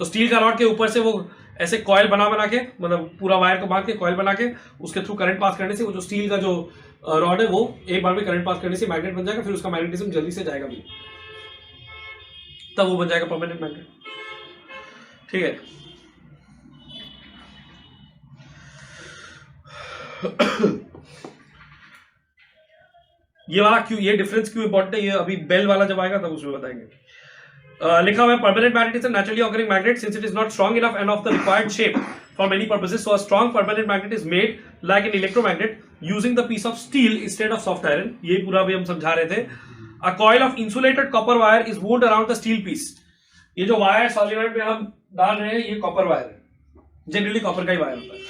Speaker 1: तो स्टील का रॉड के ऊपर से वो ऐसे कॉइल बना के, मतलब पूरा वायर को बांध के कॉइल बना के उसके थ्रू करंट पास करने से वो जो स्टील का जो रॉड है वो एक बार में करंट पास करने से मैग्नेट बन जाएगा, फिर उसका मैग्नेटिज्म जल्दी से जाएगा भी, तब वो बन जाएगा परमानेंट मैग्नेट। ठीक है, ये वाला क्यों, ये डिफरेंस क्यों इंपॉर्टेंट है, ये अभी बेल वाला जब आएगा तब उसमें बताएंगे। लिखा हुआ है permanent magnet is a naturally occurring magnet since it is not strong enough and of the required shape for many purposes, so a strong permanent magnet is made like an electromagnet using the piece of steel instead of soft iron. ये पूरा भी हम समझा रहे थे। A coil of insulated copper wire is wound around the steel piece. ये जो वायर सॉलिनॉइड में हम डाल रहे हैं ये कॉपर वायर है, जनरली कॉपर का ही वायर होता है।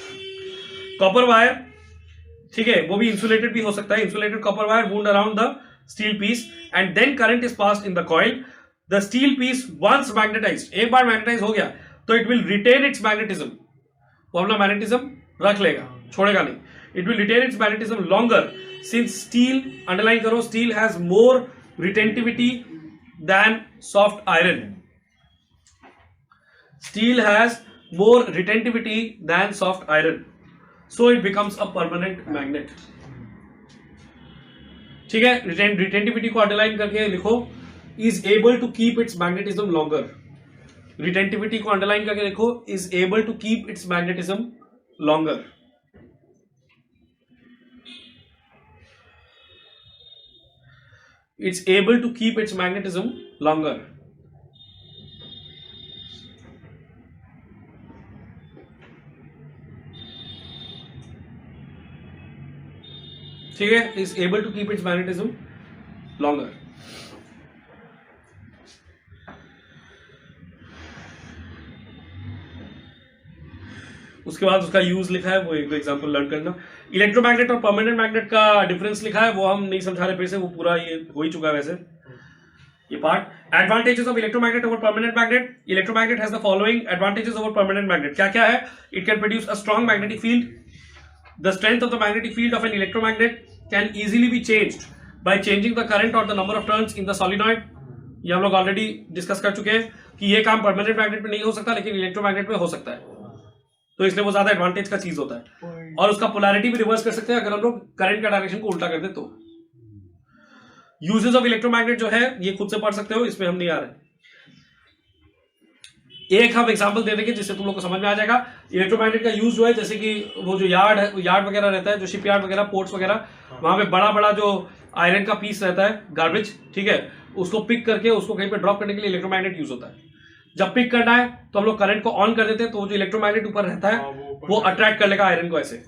Speaker 1: कॉपर वायर, ठीक है, वो भी इंसुलेटेड भी हो सकता है। Insulated copper wire wound around the steel piece and then current is passed in the coil. The steel piece once magnetized, एक बार मैग्नेटाइज हो गया तो it will retain its magnetism, वो अपना मैग्नेटिज्म रख लेगा, छोड़ेगा नहीं। It will retain its magnetism longer since steel, underline करो, steel has more retentivity than soft iron. Steel has more retentivity than soft iron, so it becomes a permanent magnet. ठीक है, retentivity को अंडरलाइन करके लिखो, is able to keep its magnetism longer. Retentivity को अंडरलाइन करके लिखो, is able to keep its magnetism longer. It's able to keep its magnetism longer. ठीक है, is able to keep its magnetism longer. उसके बाद उसका यूज लिखा है, वो एक दो एग्जांपल लर्न करना। इलेक्ट्रोमैग्नेट और परमानेंट मैग्नेट का डिफरेंस लिखा है, वो हम नहीं समझा रहे फिर से, वो पूरा ये हो ही चुका है वैसे ये part. Advantages of electromagnet over permanent magnet. Electromagnet has the following advantages over permanent magnet. क्या क्या है? It can produce a strong magnetic field. The strength of the magnetic field of an electromagnet can easily be changed by changing the current or the number of turns in the solenoid. ये हम लोग ऑलरेडी डिस्कस कर चुके हैं कि ये काम परमानेंट मैग्नेट में नहीं हो सकता, लेकिन इलेक्ट्रोमैग्नेट में हो सकता है, तो इसलिए वो ज्यादा एडवांटेज का चीज होता है। और उसका पोलैरिटी भी रिवर्स कर सकते हैं अगर हम लोग करंट का डायरेक्शन को उल्टा कर दे तो। यूजेस ऑफ इलेक्ट्रोमैग्नेट जो है ये खुद से पढ़ सकते हो, इसमें हम नहीं आ रहे। एक हम एग्जांपल दे देंगे जिससे तुम लोग को समझ में आ जाएगा। इलेक्ट्रोमैग्नेट का यूज जो है, जैसे कि वो जो यार्ड वगैरह रहता है, जो शिप यार्ड वगैरह, पोर्ट्स वगैरह, वहां पे बड़ा बड़ा जो आयरन का पीस रहता है, गार्बेज, ठीक है, उसको पिक करके उसको कहीं पे ड्रॉप करने के लिए इलेक्ट्रोमैग्नेट यूज होता है। जब पिक करना है तो हम लोग करंट को ऑन कर देते हैं, तो वो जो इलेक्ट्रोमैग्नेट ऊपर रहता है वो अट्रैक्ट कर लेगा आयरन को ऐसे,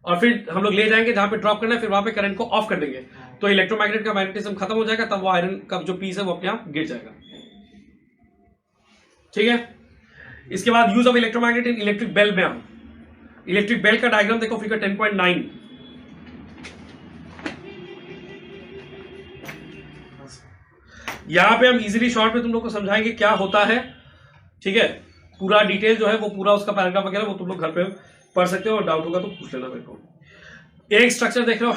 Speaker 1: और फिर हम लोग ले जाएंगे जहां पे ड्रॉप करना है, फिर वहां पे करंट को ऑफ कर देंगे, तो इलेक्ट्रोमैग्नेट का मैग्नेटिज्म खत्म हो जाएगा, तब वो आयरन का जो पीस है वो अपने आप गिर जाएगा। ठीक है, इसके बाद use of electromagnet in electric bell में हम इलेक्ट्रिक बेल का डायग्राम देखो, फिगर 10.9। यहां पे हम इजीली शॉर्ट में तुम लोग को समझाएंगे क्या होता है। ठीक है, पूरा डिटेल जो है वो पूरा उसका पैराग्राफ वगैरह वो तुम लोग घर पे पढ़ सकते हो, और डाउट होगा तो पूछ लेना मेरे को। एक स्ट्रक्चर देख रहे हो,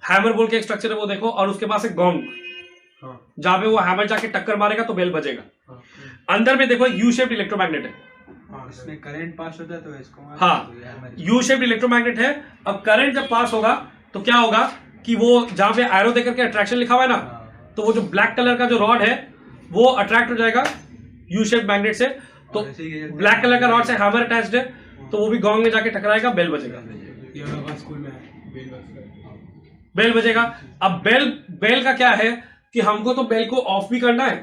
Speaker 1: हैमर बोल के एक स्ट्रक्चर है वो देखो, और उसके पास एक गोंग, जहां पे वो हैमर जाके टक्कर मारेगा तो बेल बजेगा। अंदर में देखो यू शेप्ड इलेक्ट्रोमैग्नेट है,
Speaker 3: इसमें करंट पास होता है तो इसको
Speaker 1: हाँ यू शेप्ड इलेक्ट्रोमैग्नेट है। अब करंट जब पास होगा तो क्या होगा कि वो जहां पे एरो देकर के अट्रैक्शन लिखा हुआ है ना, तो वो जो ब्लैक कलर का जो रॉड है वो अट्रैक्ट हो जाएगा यू शेप्ड मैग्नेट से, तो ब्लैक कलर का रॉड से हैमर अटैच्ड है, तो वो भी गोंग में जाके टकराएगा, बेल बजेगा। बेल बजेगा। अब बेल का क्या है कि हमको तो बेल को ऑफ भी करना है,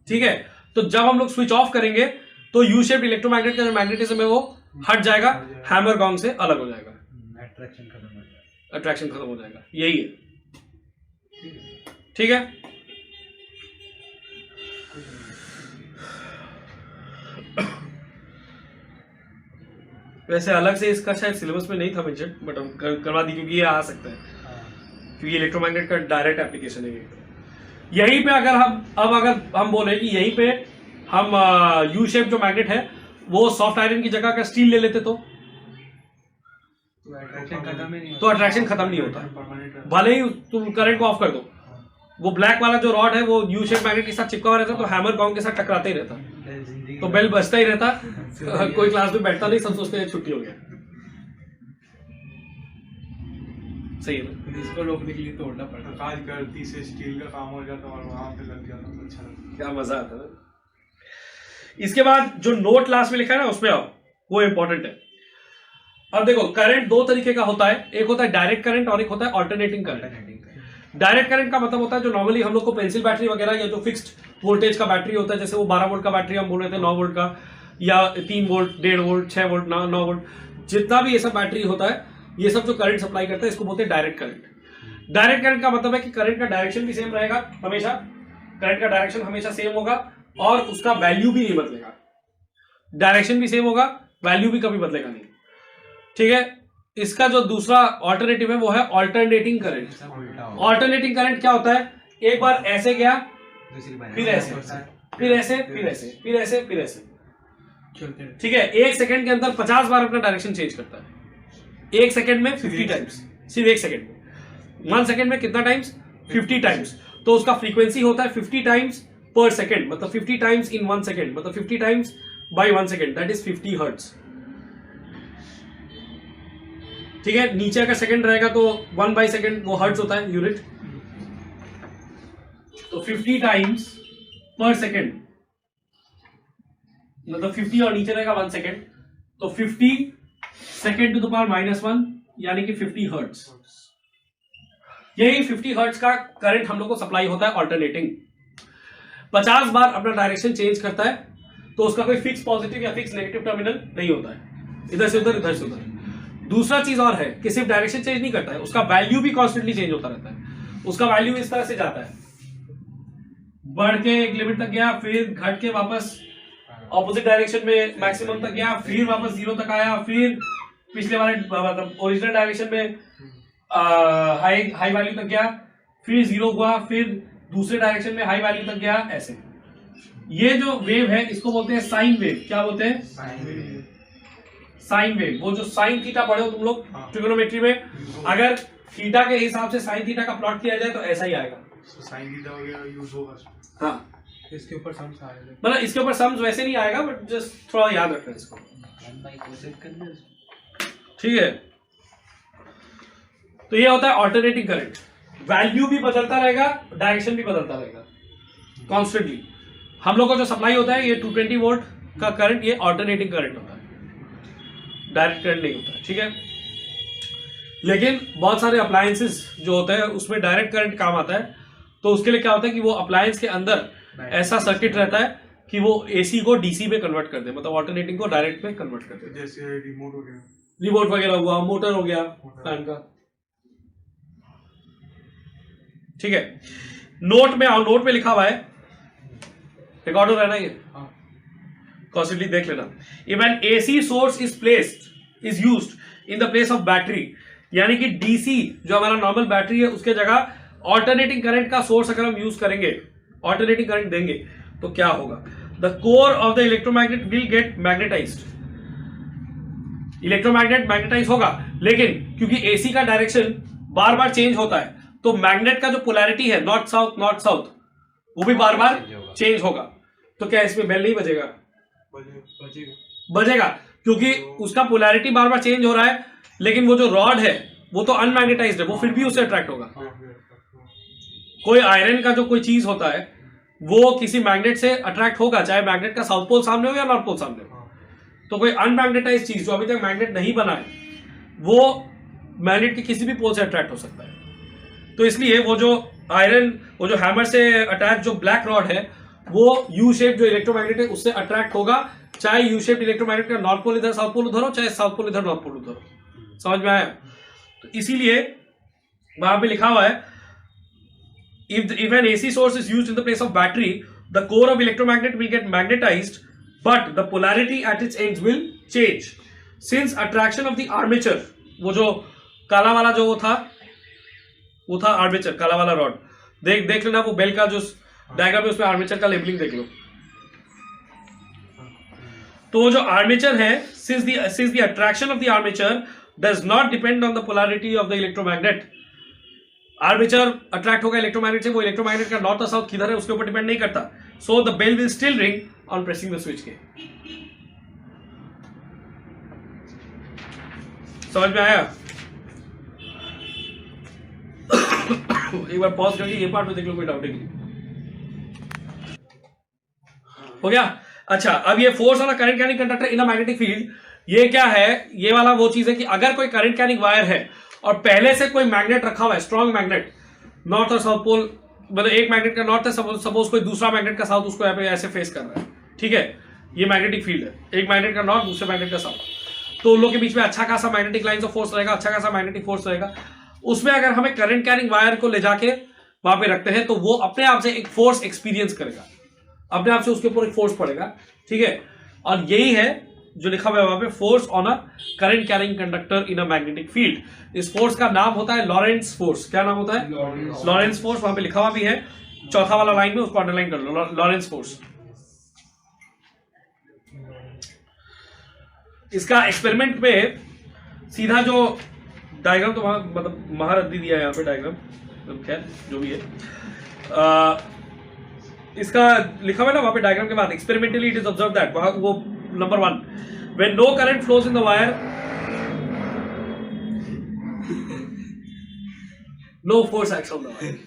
Speaker 1: ठीक है, तो जब हम लोग स्विच ऑफ करेंगे तो यू शेप्ड इलेक्ट्रोमैग्नेट का जो मैग्नेटिज्म है वो हट जाएगा, हैमर गोंग से अलग हो जाएगा, अट्रैक्शन खत्म हो जाएगा। यही है, ठीक है। वैसे अलग से इसका शायद सिलेबस में नहीं था मेंशन, बट हम करवा दी क्योंकि ये आ सकता है, क्योंकि इलेक्ट्रोमैग्नेट का डायरेक्ट एप्लीकेशन है ये। यहीं पे अगर हम बोले कि यहीं पे हम यू शेप जो मैग्नेट है वो सॉफ्ट आयरन की जगह अगर स्टील ले लेते तो अट्रैक्शन खत्म नहीं होता, भले ही तुम करंट को ऑफ कर दो, वो ब्लैक वाला जो रॉड है वो यू शेप मैग्नेट के साथ चिपका हुआ रहता, तो हैमर गोंग के साथ टकराते ही रहता, तो बेल बजता ही रहता। कोई क्लास में बैठता नहीं, सब सोचते हैं छुट्टी हो गया। सही है ना?
Speaker 2: इसको रोकने के लिए तोड़ना पड़ता, काज गलती से स्टील का काम हो जाता और वहां पे लग जाता, अच्छा लगता।
Speaker 1: क्या मजा आता है। इसके बाद जो नोट लास्ट में लिखा है ना उसमें आओ, वो इंपॉर्टेंट है। अब देखो करंट दो तरीके का होता है, एक होता है डायरेक्ट करंट और एक होता है ऑल्टरनेटिंग करंट। डायरेक्ट करंट का मतलब होता है जो नॉर्मली हम लोग को पेंसिल बैटरी वगैरह या जो फिक्स्ड वोल्टेज का बैटरी होता है, जैसे वो 12 वोल्ट का बैटरी हम बोल रहे थे, 9 वोल्ट का या 3 वोल्ट, 1.5 वोल्ट, 6 वोल्ट, 9 वोल्ट, जितना भी ये सब बैटरी होता है, ये सब जो करंट सप्लाई करता है इसको बोलते हैं डायरेक्ट करंट। डायरेक्ट करंट का मतलब है कि करंट का डायरेक्शन भी सेम रहेगा हमेशा, करंट का डायरेक्शन हमेशा सेम होगा और उसका वैल्यू भी नहीं बदलेगा। डायरेक्शन भी सेम होगा, वैल्यू भी कभी बदलेगा नहीं, ठीक है। इसका जो दूसरा ऑल्टरनेटिव है वो है ऑल्टरनेटिंग करंट। ऑल्टरनेटिंग करंट क्या होता है, एक बार ऐसे गया, फिर ऐसे, फिर ऐसे, फिर ऐसे, फिर ऐसे, फिर ऐसे, ठीक है। 1 सेकंड के अंदर 50 बार अपना डायरेक्शन चेंज करता है। 1 सेकंड में 50 टाइम्स, सिर्फ 1 सेकंड में। 1 सेकंड में कितना टाइम्स? 50 टाइम्स। तो उसका फ्रीक्वेंसी होता है 50 टाइम्स पर सेकंड, मतलब 50 टाइम्स इन 1 सेकंड, मतलब 50 times bye 1 second, that is 50 hertz, ठीक है। नीचे का सेकंड रहेगा तो 1 बाय सेकंड वो हर्ट्ज होता है, यूनिट। तो 50 टाइम्स पर सेकंड मतलब 50 और नीचे रहेगा 1 सेकंड, तो 50 सेकंड टू द पावर -1 यानी कि 50 हर्ट्ज। यही 50 हर्ट्ज का करंट हम लोग को सप्लाई होता है ऑल्टरनेटिंग। 50 बार अपना डायरेक्शन चेंज करता है तो उसका कोई फिक्स पॉजिटिव या फिक्स नेगेटिव टर्मिनल नहीं होता है, इधर से उधर, इधर से उधर। दूसरा चीज और है कि सिर्फ डायरेक्शन चेंज नहीं करता है, उसका वैल्यू भी कॉन्स्टेंटली चेंज होता रहता है। उसका वैल्यू इस तरह से जाता है, बढ़ के एक लिमिट तक गया, फिर घट के वापस ऑपोजिट डायरेक्शन में मैक्सिमम तक गया, फिर वापस 0 तक आया, फिर पिछले वाले मतलब ओरिजिनल डायरेक्शन में हाई वैल्यू तक गया, फिर 0 हुआ, फिर दूसरे डायरेक्शन में हाई वैल्यू तक गया, ऐसे। ये जो वेव है इसको बोलते हैं साइन वेव। क्या बोलते हैं? Sine wave. वो जो साइन थीटा पढ़े हो तुम लोग ट्रिगोनोमेट्री में, अगर थीटा के हिसाब से साइन थीटा का प्लॉट किया जाए तो ऐसा ही आएगा।
Speaker 2: साइन थीटा वगैरह यूज होगा,
Speaker 1: हाँ,
Speaker 2: इसके ऊपर सम्स आएगा,
Speaker 1: मतलब इसके ऊपर सम्स वैसे नहीं आएगा, बट जस्ट थोड़ा याद रखना इसको, ठीक है। तो ये होता है ऑल्टरनेटिंग करंट। वैल्यू भी बदलता रहेगा, डायरेक्शन भी बदलता रहेगा कॉन्स्टेंटली। हम लोग को जो सप्लाई होता है ये 220 वोल्ट का करंट, ये ऑल्टरनेटिंग करंट होता है, डायरेक्ट करंट नहीं होता है, ठीक है। लेकिन बहुत सारे अप्लायंसेस जो होते हैं उसमें डायरेक्ट करंट काम आता है। तो उसके लिए क्या होता है कि वो अप्लायंस के अंदर ऐसा सर्किट रहता है कि वो एसी को डीसी में कन्वर्ट कर दे, मतलब ऑल्टरनेटिंग को डायरेक्ट में कन्वर्ट कर दे।
Speaker 2: जैसे रिमोट वगैरह,
Speaker 1: रिमोट वगैरह हुआ, मोटर हो गया फैन का, ठीक है। नोट में आओ, नोट में लिखा हुआ है, रिकॉर्ड हो रहा है ना ये, कॉन्स्टेंटली देख लेना। If N AC source is used in the place of battery, यानी कि डीसी जो हमारा नॉर्मल बैटरी है उसके जगह ऑल्टरनेटिंग करंट का सोर्स अगर हम यूज करेंगे, ऑल्टरनेटिंग करंट देंगे, तो क्या होगा? The core of the electromagnet will get magnetised. Electromagnet magnetise होगा, लेकिन क्योंकि एसी का डायरेक्शन बार बार चेंज होता है तो मैग्नेट का जो पोलैरिटी है नॉर्थ साउथ वो भी बार बार चेंज होगा। तो क्या इसमें बेल नहीं बजेगा? बजेगा, क्योंकि उसका पोलैरिटी बार बार चेंज हो रहा है, लेकिन वो जो रॉड है वो तो अनमैग्नेटाइज्ड है, वो फिर भी उससे अट्रैक्ट होगा। कोई आयरन का जो कोई चीज होता है वो किसी मैग्नेट से अट्रैक्ट होगा, चाहे मैग्नेट का साउथ पोल सामने हो या नॉर्थ पोल सामने हो। तो कोई अनमैग्नेटाइज्ड चीज जो अभी तक मैग्नेट नहीं बना है वो मैग्नेट के किसी भी पोल से अट्रैक्ट हो सकता है। तो इसलिए वो जो आयरन, वो जो हैमर से अटैच जो ब्लैक रॉड है वो यू शेप जो इलेक्ट्रोमैग्नेट है उससे अट्रैक्ट होगा, चाहे यू शेप इलेक्ट्रोमैग्नेट का नॉर्थ पोल इधर साउथ पोल उधर हो, चाहे साउथ पोल इधर नॉर्थ पोल उधर हो। समझ में आया? तो इसीलिए वहां पे लिखा हुआ है if an AC source is used in the place of battery, the core of electromagnet will get magnetized, but the polarity at its ends will change. Since attraction of the armature, वो जो काला वाला जो वो था आर्मेचर, काला वाला रॉड, देख लेना वो बेल का जो डायग्राम है उसमें आर्मेचर का लेबलिंग देख लो। तो वो जो आर्मेचर है, since the attraction of the armature does not depend on the polarity of the electromagnet, armature attract होगा इलेक्ट्रोमैग्नेट से, वो इलेक्ट्रोमैग्नेट का नॉर्थ और साउथ किधर है उसके ऊपर डिपेंड नहीं करता। So the bell will still ring on pressing the switch के। समझ में आया? एक बार पॉज करके ये पार्ट में देख लो, कोई डाउट नहीं। हो गया। अच्छा, अब ये force on a current carrying conductor in a magnetic field, ये क्या है? ये वाला वो चीज है कि अगर कोई करंट कैरिंग वायर है और पहले से कोई मैग्नेट रखा हुआ है, स्ट्रॉन्ग मैग्नेट, नॉर्थ और साउथ पोल, मतलब एक मैग्नेट का नॉर्थ है, सपोज कोई दूसरा मैग्नेट का साउथ उसको यहाँ पे ऐसे फेस कर रहा है, ठीक है, ये मैग्नेटिक फील्ड है, एक मैग्नेट का नॉर्थ, दूसरे मैग्नेट का साउथ, तो उन लोग के बीच में अच्छा खासा मैग्नेटिक लाइंस ऑफ फोर्स रहेगा, अच्छा खासा मैग्नेटिक फोर्स रहेगा। उसमें अगर हमें करंट कैरिंग वायर को ले जाके वहां पे रखते हैं तो वो अपने आप से एक फोर्स एक्सपीरियंस करेगा, अपने आप से उसके ऊपर एक फोर्स पड़ेगा, ठीक है। और यही है जो लिखा हुआ है वहां पे, force on a current carrying conductor in a magnetic field. इस फोर्स का नाम होता है लॉरेंट्ज फोर्स। क्या नाम होता है? लॉरेंट्ज फोर्स। वहां पे लिखा हुआ भी है, चौथा वाला लाइन में, उसको अंडरलाइन कर लो, लॉरेंट्ज फोर्स। इसका एक्सपेरिमेंट में सीधा जो डायग्राम, तो मतलब महारथी दिया है यहाँ पे डायग्राम, खैर जो भी है, इसका लिखा हुआ है ना वहां पे डायग्राम के बाद, experimentally it is observe that, वो number 1, when no current flows in the wire, no force acts on the wire.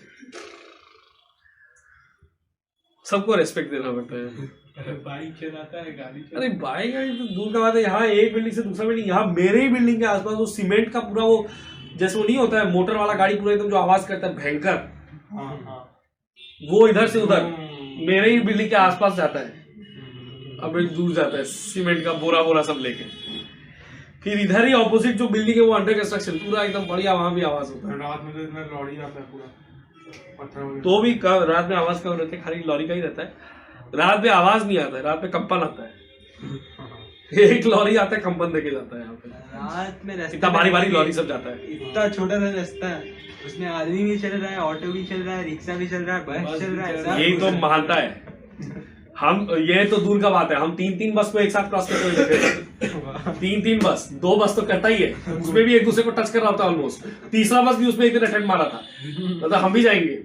Speaker 1: सबको रेस्पेक्ट देना पड़ता है।
Speaker 2: बाइक चलाता है, गाड़ी चलाता
Speaker 1: अरे बाइक तो दूर का बात है, यहाँ एक बिल्डिंग से दूसरा बिल्डिंग, यहाँ मेरे ही बिल्डिंग के आसपास वो सीमेंट का पूरा वो, जैसे वो नहीं होता है मोटर वाला गाड़ी पूरा एकदम जो आवाज करता है भयंकर,
Speaker 2: है।
Speaker 1: वो इधर से उधर मेरे ही बिल्डिंग के आसपास जाता है, अब एक दूर जाता है सीमेंट का बोरा बोरा सब लेके। फिर इधर ही ऑपोजिट जो बिल्डिंग है वो अंडर कंस्ट्रक्शन, पूरा एकदम बढ़िया, वहां भी आवाज होता है।
Speaker 2: रात में तो इतना लॉरी आता है पूरा, पत्थर
Speaker 1: तो भी रात में आवाज कम रहती है, खाली लॉरी का ही रहता है। रात में आवाज नहीं आता है, रात में कंपन आता है। एक लॉरी आता है, कंपन देके जाता है यहाँ पे।
Speaker 3: रात में रास्ते
Speaker 1: इतना भारी भारी लॉरी सब जाता है।
Speaker 3: इतना छोटा सा रास्ता है, उसमें आदमी भी चल रहा है, ऑटो भी चल रहा है, रिक्शा भी चल रहा है, बस चल रहा है, सब
Speaker 1: यही तो महानता है। हम, ये तो दूर का बात है, हम 3-3 बस को एक साथ क्रॉस करते हुए देखे, 3-3 बस, 2 बस तो करता ही है, उसमें भी एक दूसरे को टच कर रहा होता है ऑलमोस्ट। तीसरा बस भी उसमें एक दिन अटेंड मारा था, मतलब हम भी जाएंगे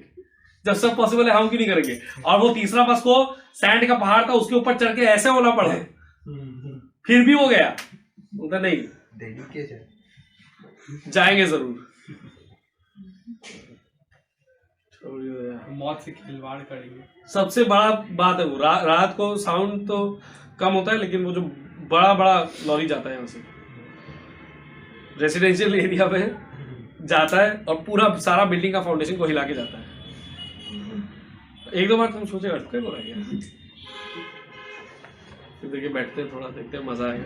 Speaker 1: जब सब पॉसिबल है, हम क्यों नहीं करेंगे। और वो तीसरा बस को सैंड का पहाड़ था, उसके ऊपर चढ़ के ऐसे होना पड़ा, फिर भी वो गया, उधर नहीं, जाएंगे जरूर।
Speaker 2: मौत से खिलवाड़ करेंगे।
Speaker 1: सबसे बड़ा बात है वो, रात को साउंड तो कम होता है, लेकिन वो जो बड़ा बड़ा लॉरी जाता है यहाँ से रेसिडेंशियल एरिया में जाता है और पूरा सारा बिल्डिंग का फाउंडेशन को हिला के जाता है। एक दो बार तुम सोचे अर्थक्वेक हो रहा है क्या? फिर देखिए बैठते हैं, थोड़ा देखते हैं, मजा आएगा।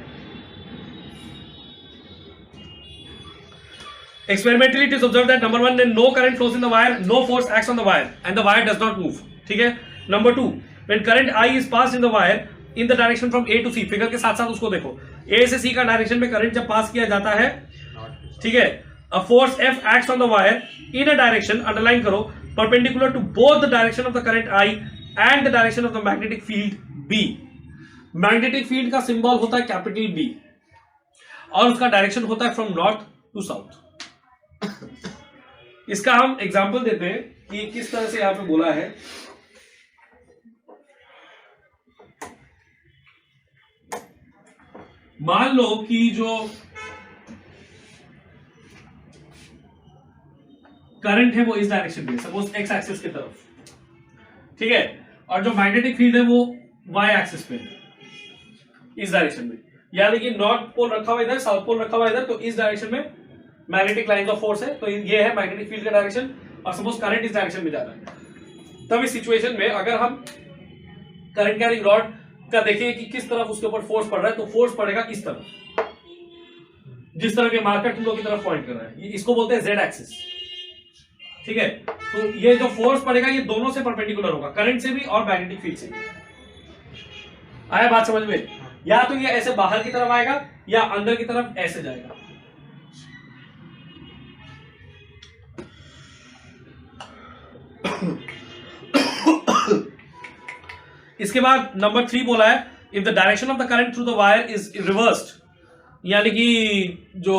Speaker 1: Experimentally, it is observed that number 1, then no current flows in the wire, no force acts on the wire, and the wire does not move. ठीक है। Number 2, when current I is passed in the wire in the direction from A to C, figure के साथ साथ उसको देखो, A से C का डायरेक्शन में करंट जब पास किया जाता है, ठीक है, a force F acts on the wire in a direction, underline करो, perpendicular to both the direction of the current I and the direction of the magnetic field B. Magnetic field का सिंबल होता है कैपिटल B और उसका डायरेक्शन होता है फ्रॉम नॉर्थ टू साउथ। इसका हम एग्जांपल देते हैं कि किस तरह से यहां पे बोला है। मान लो कि जो करंट है वो इस डायरेक्शन में, सपोज एक्स एक्सिस की तरफ, ठीक है, और जो मैग्नेटिक फील्ड है वो वाई एक्सिस पे है, इस डायरेक्शन में, यानी कि नॉर्थ पोल रखा हुआ इधर, साउथ पोल रखा हुआ इधर, तो इस डायरेक्शन में मैग्नेटिक लाइन ऑफ फोर्स है, तो ये है मैग्नेटिक फील्ड का डायरेक्शन, और सपोज करंट इस डायरेक्शन में जा रहा है। तब इस सिचुएशन में अगर हम करंट कैरिंग रॉड का देखें कि किस तरफ उसके ऊपर फोर्स पड़ रहा है, तो फोर्स पड़ेगा इस तरफ, जिस तरह के मार्कर तुम लोग की तरफ पॉइंट कर रहा है, इसको बोलते हैं जेड एक्सिस, ठीक है। तो ये जो फोर्स पड़ेगा ये दोनों से परपेंडिकुलर होगा, करंट से भी और मैग्नेटिक फील्ड से भी। आया बात समझ में? या तो ये ऐसे बाहर की तरफ आएगा या अंदर की तरफ ऐसे जाएगा। इसके बाद नंबर 3 बोला है, if the direction of the current through the wire is reversed, यानी कि जो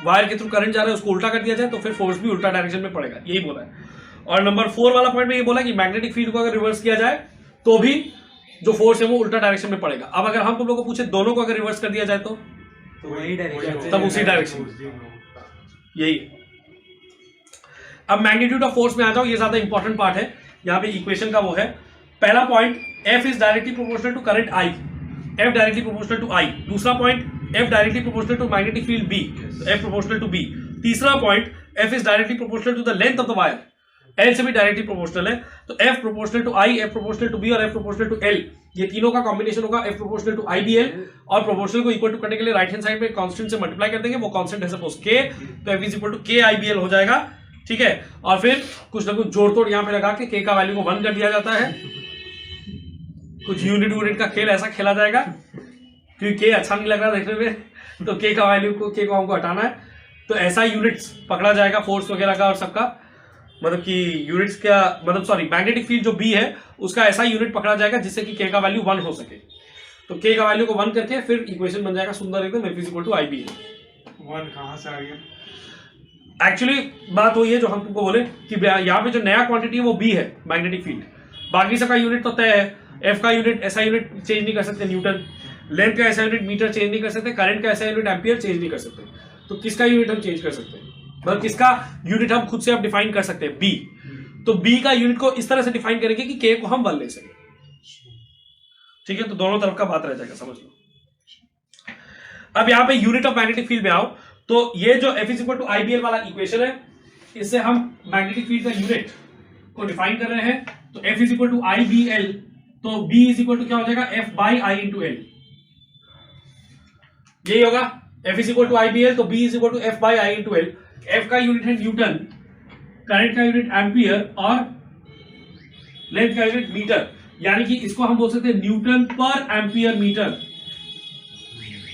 Speaker 1: वायर के थ्रू करंट जा रहा है उसको उल्टा कर दिया जाए तो फिर फोर्स भी उल्टा डायरेक्शन में पड़ेगा, यही बोला है। और नंबर 4 वाला पॉइंट में ये बोला कि मैग्नेटिक फील्ड को अगर रिवर्स किया जाए तो भी जो फोर्स है वो उल्टा डायरेक्शन में पड़ेगा। अब अगर हम तुम लोग को पूछे दोनों को अगर रिवर्स कर दिया जाए तो
Speaker 3: वही डायरेक्शन,
Speaker 1: तब उसी डायरेक्शन, यही है। अब मैग्नीट्यूड ऑफ फोर्स में आ जाओ, ये ज्यादा इंपॉर्टेंट पार्ट है यहाँ पे इक्वेशन का। वो है पहला point, F is directly proportional to current I, F directly proportional to I। दूसरा point, F directly proportional to magnetic field B, F proportional to B। तीसरा point, F is directly proportional to the length of the wire, L से भी डायरेक्टली प्रोपोर्शनल है। तो F proportional to I, F proportional to B और F प्रोपोर्शनल टू L, ये तीनों का कॉम्बिनेशन होगा F प्रोपोर्शनल टू IBL। और प्रोपोर्शनल को इक्वल टू करने के लिए राइट हैंड साइड में कांस्टेंट से मल्टीप्लाई कर देंगे, वो कांस्टेंट है सपोज K, तो F is equal to K IBL हो जाएगा, ठीक है। और फिर कुछ ना कुछ जोड़ तोड़ यहाँ पे लगा के K का वैल्यू को 1 कर दिया जाता है। कुछ यूनिट का खेल ऐसा खेला जाएगा, क्योंकि K अच्छा नहीं लग रहा देखने में, तो K का वैल्यू को K को हमको हटाना है, तो ऐसा यूनिट्स पकड़ा जाएगा फोर्स वगैरह का और सबका, मतलब कि यूनिट्स का मतलब सॉरी मैग्नेटिक फील्ड जो B है उसका ऐसा यूनिट पकड़ा जाएगा जिससे कि K का वैल्यू 1 हो सके। तो K का वैल्यू को 1 करके फिर इक्वेशन बन जाएगा सुंदर एकदम, F is equal to IBL।
Speaker 2: 1 कहाँ से आ गया?
Speaker 1: एक्चुअली बात वही है जो हम तुमको बोले कि यहाँ पे जो नया क्वांटिटी है वो B है मैग्नेटिक फील्ड, बाकी सबका यूनिट तो तय है। F का यूनिट ऐसा यूनिट चेंज नहीं कर सकते न्यूटन, लेंथ का ऐसा यूनिट मीटर चेंज नहीं कर सकते, करंट का ऐसा यूनिट एम्पियर चेंज नहीं कर सकते। तो किसका यूनिट हम चेंज कर सकते हैं, मतलब किसका यूनिट हम खुद से अब डिफाइन कर सकते हैं, B। तो B का यूनिट को इस तरह से डिफाइन करेंगे कि K को हम 1 ले सके, ठीक है। तो दोनों तरफ का बात रह जाएगा, समझ लो। अब यहाँ पे यूनिट ऑफ मैग्नेटिक फील्ड में आओ, तो ये जो F is equal to IBL वाला इक्वेशन है, इससे हम मैग्नेटिक फील्ड का यूनिट को डिफाइन कर रहे हैं। तो F is equal to IBL, तो B इज इक्वल टू क्या हो जाएगा, F by I into L, यही होगा। F is equal to IBL, तो B is equal to F by I into L। F का यूनिट है न्यूटन, करंट का यूनिट एम्पियर और लेंथ का यूनिट मीटर, यानी कि इसको हम बोल सकते हैं newton per ampere metre,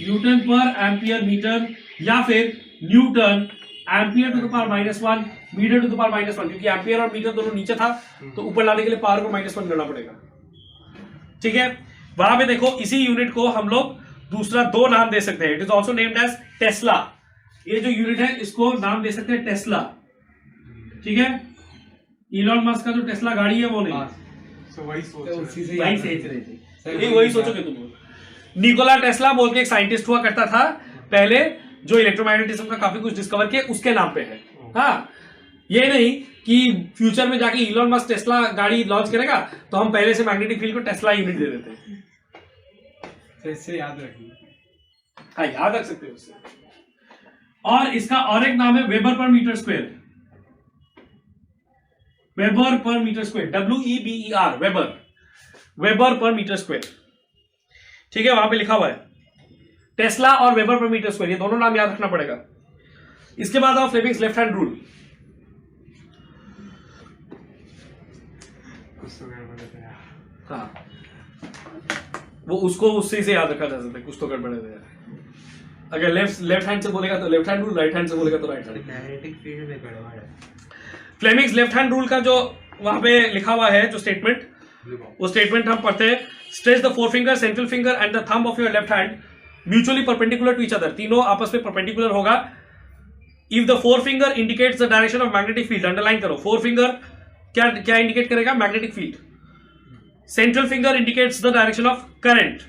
Speaker 1: newton per ampere metre, या फिर newton ampere to the power -1 metre to the power -1, क्योंकि एम्पियर और मीटर दोनों नीचे था तो ऊपर लाने के लिए पावर को -1 करना पड़ेगा, ठीक है। वहां पे देखो इसी यूनिट को हम लोग दूसरा 2 नाम दे सकते हैं। It is also named as Tesla. ये जो यूनिट है इसको नाम दे सकते हैं टेस्ला, ठीक है। इलॉन मस्क का जो टेस्ला गाड़ी है वो नहीं,
Speaker 2: तो वही सोच
Speaker 3: तो
Speaker 2: रहे
Speaker 3: उसी
Speaker 2: थे।
Speaker 3: से
Speaker 1: वही
Speaker 3: याद
Speaker 1: सोच
Speaker 3: रखा।
Speaker 1: रहे थे, वही सोचोगे तुम। निकोला टेस्ला बोल के एक साइंटिस्ट हुआ करता था पहले, जो इलेक्ट्रोमैग्नेटिज्म का काफी कुछ डिस्कवर किया, उसके नाम पे है। हाँ, ये नहीं कि फ्यूचर में जाके इलॉन मस्क टेस्ला गाड़ी लॉन्च करेगा तो हम पहले से मैग्नेटिक फील्ड को टेस्ला यूनिट दे देते हैं।
Speaker 3: तो इससे याद रखिए।
Speaker 1: हाँ, याद रख सकते हो उससे। और इसका और एक नाम है weber per metre square, weber per metre square, WEBER, weber, weber per metre square, ठीक है। वहां पे लिखा हुआ है टेस्ला और वेबर पर मीटर स्क्वायर, ये दोनों नाम याद रखना पड़ेगा। इसके बाद आओ फ्लेमिंग्स लेफ्ट हैंड रूल।
Speaker 2: कुछ तो गड़बड़ है यार।
Speaker 1: हाँ, वो उसको उससे से याद रखा जा सकता है, कुछ तो गड़बड़ है यार। अगर लेफ्ट हैंड से बोलेगा तो left hand rule, right hand से बोलेगा तो राइट हैंड।
Speaker 3: मैग्नेटिक फील्ड में गड़बड़ है।
Speaker 1: फ्लेमिंग्स लेफ्ट हैंड रूल का जो वहां पे लिखा हुआ है जो स्टेटमेंट, वो स्टेटमेंट हम पढ़ते हैं। Stretch the forefinger, central finger and the thumb of your left hand mutually perpendicular to each other, तीनों आपस में परपेंडिकुलर होगा। If the forefinger indicates the direction of magnetic field, underline करो, फोरफिंगर क्या क्या इंडिकेट करेगा, magnetic field. Central finger indicates the direction of current,